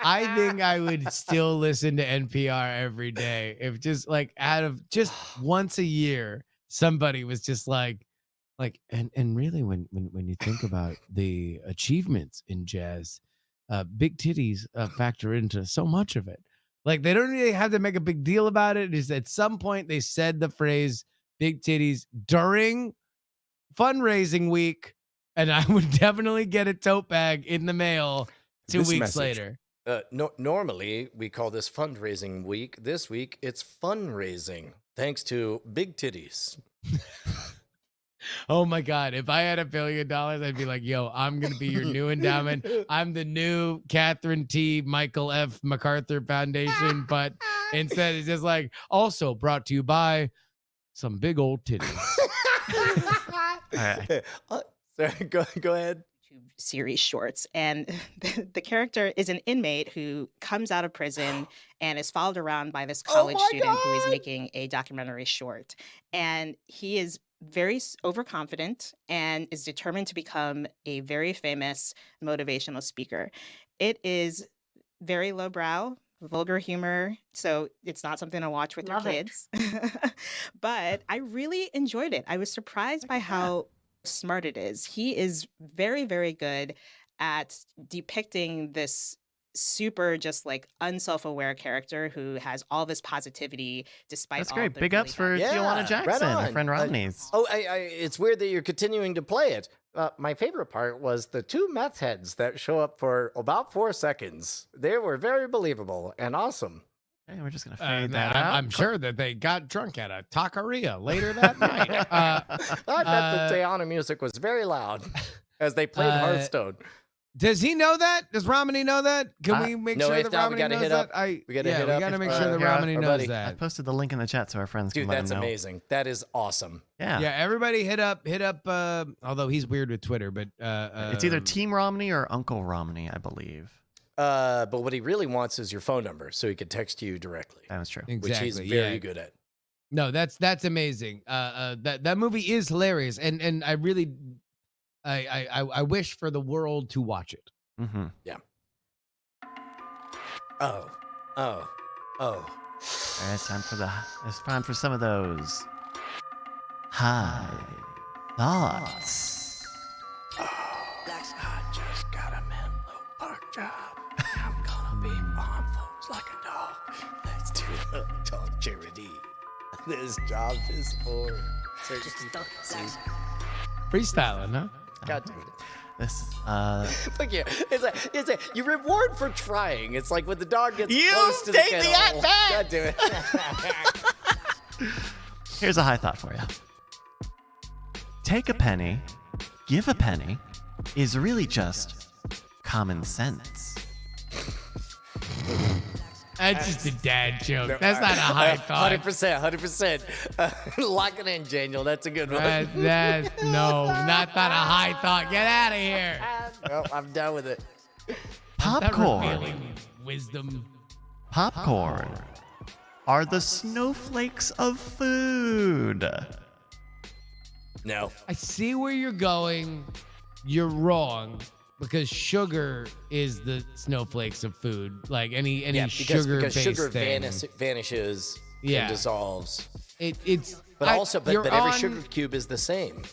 I think I would still listen to NPR every day if just like out of just once a year somebody was just like and really when you think about the achievements in jazz, big titties factor into so much of it. Like they don't really have to make a big deal about it. It's at some point they said the phrase big titties during fundraising week, and I would definitely get a tote bag in the mail 2 This weeks message. later. Normally, we call this fundraising week. This week, it's fundraising, thanks to big titties. Oh my God. If I had $1 billion, I'd be like, yo, I'm going to be your new endowment. I'm the new Catherine T. Michael F. MacArthur Foundation. But instead, it's just like, also brought to you by some big old titties. All right. Sorry, go ahead. Series shorts, and the character is an inmate who comes out of prison and is followed around by this college my student who is God! making a documentary short, and he is very overconfident and is determined to become a very famous motivational speaker. It is very lowbrow, vulgar humor, so it's not something to watch with Love your it. kids. But I really enjoyed it. I was surprised by how smart it is. He is very, very good at depicting this super just like unself-aware character who has all this positivity despite That's all great. the Big really ups for bad- Tijuana right Jackson, our on. friend Rodney's. It's weird that you're continuing to play it. My favorite part was the two meth heads that show up for about 4 seconds. They were very believable and awesome. Okay, we're just gonna fade that I'm, out. I'm sure that they got drunk at a taqueria later that night. I bet the Tijuana music was very loud as they played Hearthstone. Does he know that? Does Romney know that? Can we make no, sure if that not, we Romney gotta knows hit that? up- we gotta hit up gotta if, make sure that here, Romney our knows buddy. I that. posted the link in the chat so our friends Dude, can let that's him know. amazing. That is awesome. Yeah. Yeah, everybody hit up. Although he's weird with Twitter, but It's either Team Romney or Uncle Romney, I believe. But what he really wants is your phone number so he can text you directly, That was true. exactly. which he's very yeah. good at. No, that's amazing. That movie is hilarious, and I really, I wish for the world to watch it. Mm-hmm. Oh. It's time for some of those high thoughts. I just got a Menlo Park job. I'm gonna be charity. This job is for certain people. Freestyling, huh? God damn it. This Fuck you. It's a you reward for trying. It's like when the dog gets You close to the take the kennel. at-bat. God damn it. Here's a high thought for you. Take a penny, give a penny is really just common sense. That's just a dad joke. That's not a high thought. 100%. Lock it in, Daniel. That's a good one. No, not a high thought. Get out of here. Well, I'm done with it. Start Popcorn. revealing wisdom. Popcorn are the snowflakes of food. No. I see where you're going. You're wrong because sugar is the snowflakes of food. Like any because sugar-based sugar thing. vanishes Yeah. and dissolves. It's But you're every on- sugar cube is the same.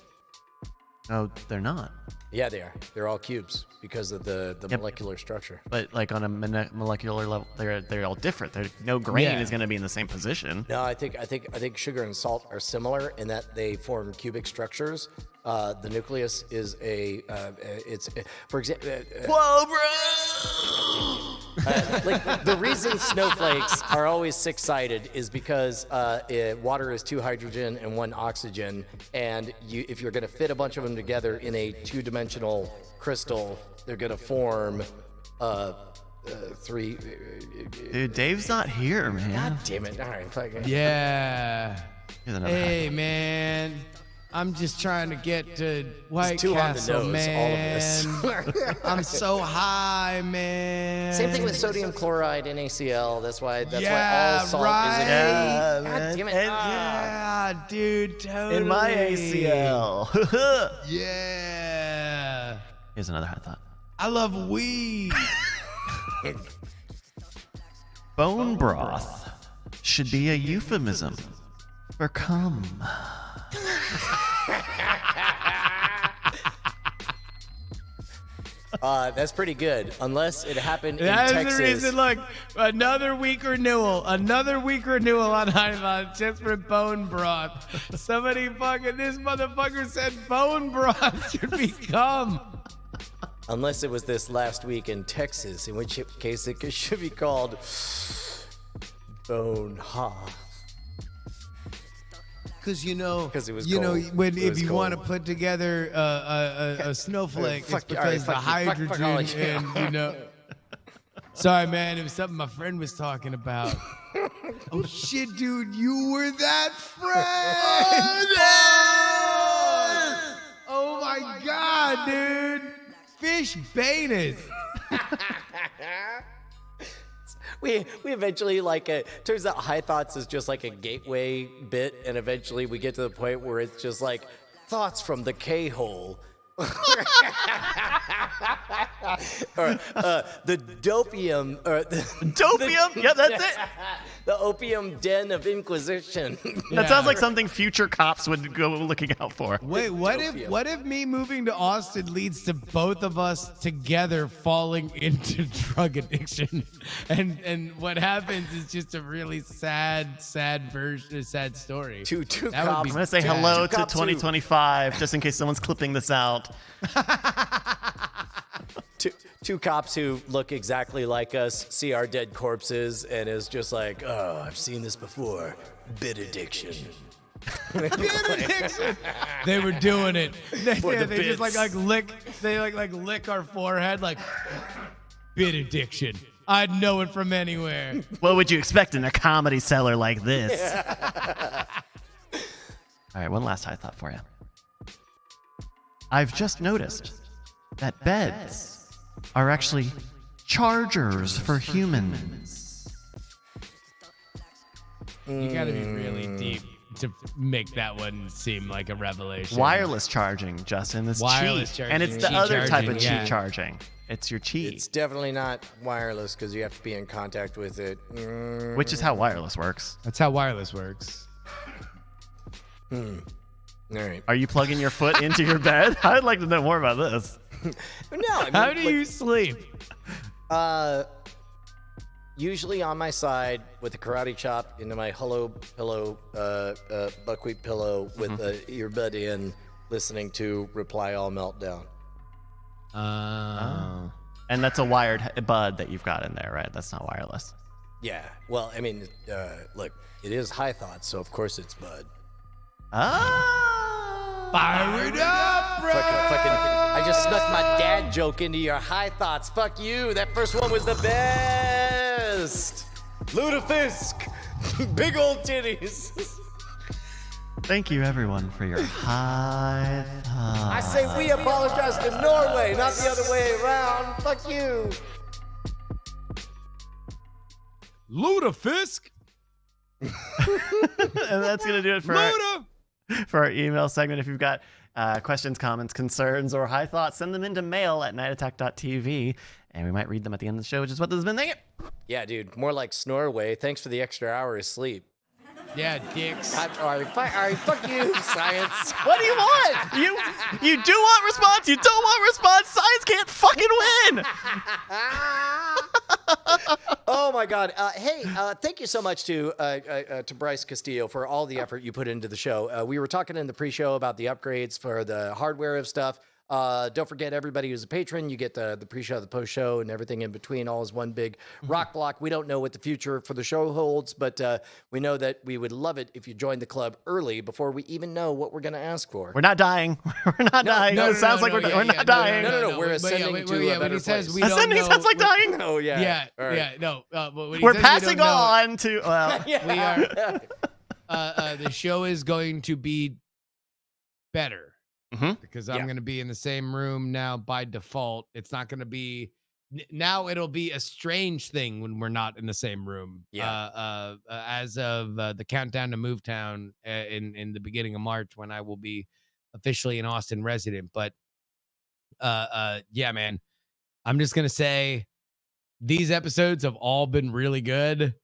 No, they're not. Yeah, they are. They're all cubes because of the Yep. molecular structure. But like on a molecular level, they're all different. No grain Yeah. is going to be in the same position. No, I think sugar and salt are similar in that they form cubic structures. The nucleus is for example. Whoa, bro! Like the reason snowflakes are always six-sided is because water is 2 hydrogen and 1 oxygen, and if you're going to fit a bunch of them together in a 2-dimensional crystal, they're going to form 3. Dude, Dave's not here, man. God damn it! All right, fuck it. Yeah. Here's another Hey, man. I'm just trying to get to White too on the Castle, nose, man. all of this. I'm so high, man. Same thing with sodium chloride, NaCl. That's why Yeah, all salt right. is Yeah, God man. damn it! And- Yeah, dude, totally. In my ACL. Yeah. Here's another high thought. I love weed. Bone broth should be a euphemism for cum. That's pretty good, unless it happened in That is Texas. the reason. Look, another week renewal on High Thought just for bone broth. Somebody this motherfucker said bone broth should become. Unless it was this last week in Texas, in which case it should be called bone ha. Because it was cold. when It if was you want to cold. put together a snowflake, it's Fuck you. All right, because the fuck you. Fuck all hydrogen you. and Sorry, man, it was something my friend was talking about. Oh shit, dude, you were that friend! Oh my god, dude, fish baited. We eventually turns out High Thoughts is just like a gateway bit, and eventually we get to the point where it's just like thoughts from the K-hole. Or the dopium, or Dopium? Yeah, that's it. the opium den of Inquisition. That sounds like something future cops would go looking out for. Wait, what if me moving to Austin leads to both of us together falling into drug addiction, and what happens is just a really sad story. Two That would cops. I'm going to say hello to Cops who- 2025 just in case someone's clipping this out. Two cops who look exactly like us, see our dead corpses, and is just like, oh, I've seen this before. Bit addiction. They were doing it. They the just bits. lick our forehead like bit addiction. I'd know it from anywhere. What would you expect in a comedy cellar like this? All right, one last high thought for you. I've just noticed that beds are actually chargers for humans. You got to be really deep to make that one seem like a revelation. Wireless charging, Justin, is Wireless cheap. charging. And it's the Cheap other type of charging, cheap yeah. charging. It's your cheap, It's definitely not wireless because you have to be in contact with it. which is how wireless works. That's how wireless works. All right. Are you plugging your foot into your bed? I'd like to know more about this. No, I mean, How do you sleep? usually on my side with a karate chop into my hello pillow, buckwheat pillow with the earbud in, listening to Reply All Meltdown. And that's a wired bud that you've got in there, right? That's not wireless. Yeah. Well, I mean, look, it is High Thoughts, so of course it's Bud. Fire it up, bro! I just snuck my dad joke into your High Thoughts. Fuck you. That first one was the best. Ludafisk. Big old titties. Thank you, everyone, for your high thoughts. I say we apologize to Norway, not the other way around. Fuck you. Ludafisk. And that's going to do it for our email segment. If you've got questions, comments, concerns, or high thoughts, send them into mail@nightattack.tv, and we might read them at the end of the show, which is what this has been thinking. Yeah, dude, more like Snorway. Thanks for the extra hour of sleep. Yeah, dicks. All right, fuck you, science. What do you want? You do want response. You don't want response. Science can't fucking win. Oh my God! Hey, thank you so much to Bryce Castillo for all the effort you put into the show. We were talking in the pre-show about the upgrades for the hardware of stuff. Don't forget, everybody who's a patron, you get the pre-show, the post-show, and everything in between, all as one big rock block. We don't know what the future for the show holds, but we know that we would love it if you joined the club early before we even know what we're going to ask for. We're not dying. We're not dying. No, it sounds like we're not dying. No. We're ascending to a better place. Ascending sounds like dying. Oh, yeah. Yeah, All right. yeah, no. We're passing on to... Well, We are... the show is going to be better. Because I'm going to be in the same room now by default. It's not going to be now. It'll be a strange thing when we're not in the same room. Yeah. As of the countdown to Move Town in the beginning of March, when I will be officially an Austin resident. But yeah, man, I'm just going to say these episodes have all been really good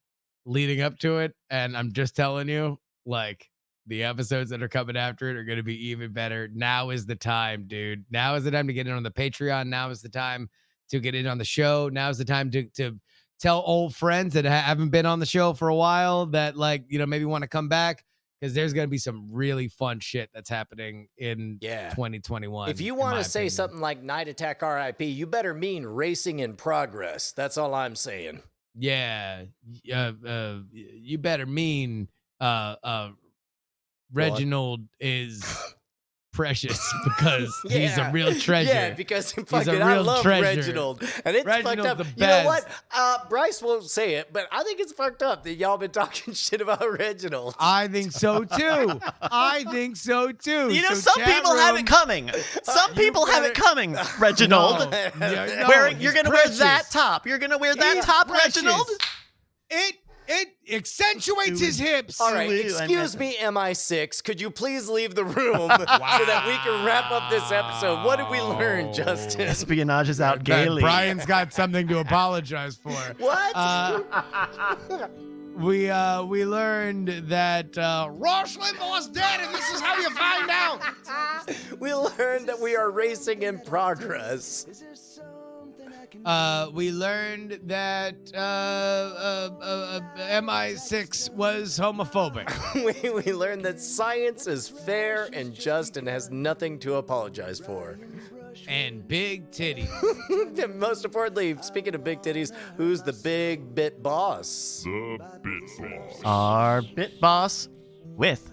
leading up to it. And I'm just telling you, like, the episodes that are coming after it are going to be even better. Now is the time, dude. Now is the time to get in on the Patreon. Now is the time to get in on the show. Now is the time to tell old friends that haven't been on the show for a while that, like, you know, maybe want to come back, because there's going to be some really fun shit that's happening in 2021. If you want to say something like Night Attack RIP, you better mean Racing in Progress. That's all I'm saying. Yeah. You better mean Reginald is precious, because he's a real treasure. Yeah, because fucking a I real love treasure. Reginald. And it's Reginald's fucked up. the You know best. what? Bryce won't say it, but I think it's fucked up that y'all been talking shit about Reginald. I think so too. You know, So some chat people have room- it coming. Some people have it coming, Reginald. No, Wearing, he's you're going to wear precious. that top. You're going to wear that He's top, precious. Reginald. It accentuates his hips. All right, excuse me, MI6. Could you please leave the room so that we can wrap up this episode? What did we learn, Justin? Espionage is out gaily. Brian's got something to apologize for. What? We learned that Rush Limbaugh's dead, and this is how you find out. We learned that we are racing in progress. We learned that MI6 was homophobic. We learned that science is fair and just and has nothing to apologize for. And big titties. And most importantly, speaking of big titties, who's the big bit boss? The Bit Boss. Our bit boss with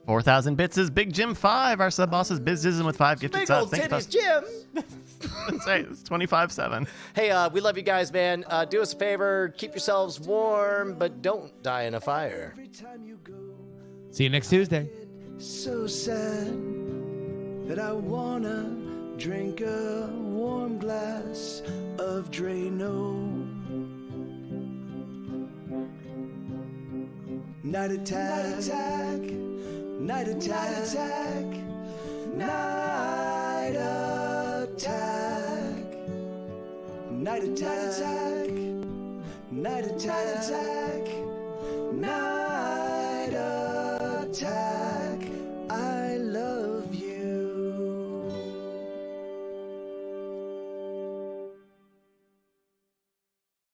4,000 bits is Big Jim 5. Our sub boss is Bizism with 5 gifted Big subs. old Thank you, titties, Jim. That's right. It's 25-7. Hey, we love you guys, man. Do us a favor, keep yourselves warm, but don't die in a fire. See you next Tuesday. So sad that I wanna drink a warm glass of Drano. Night attack, night attack, night attack, night attack, night attack, night attack. I love you.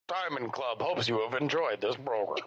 Time and Club hopes you have enjoyed this program.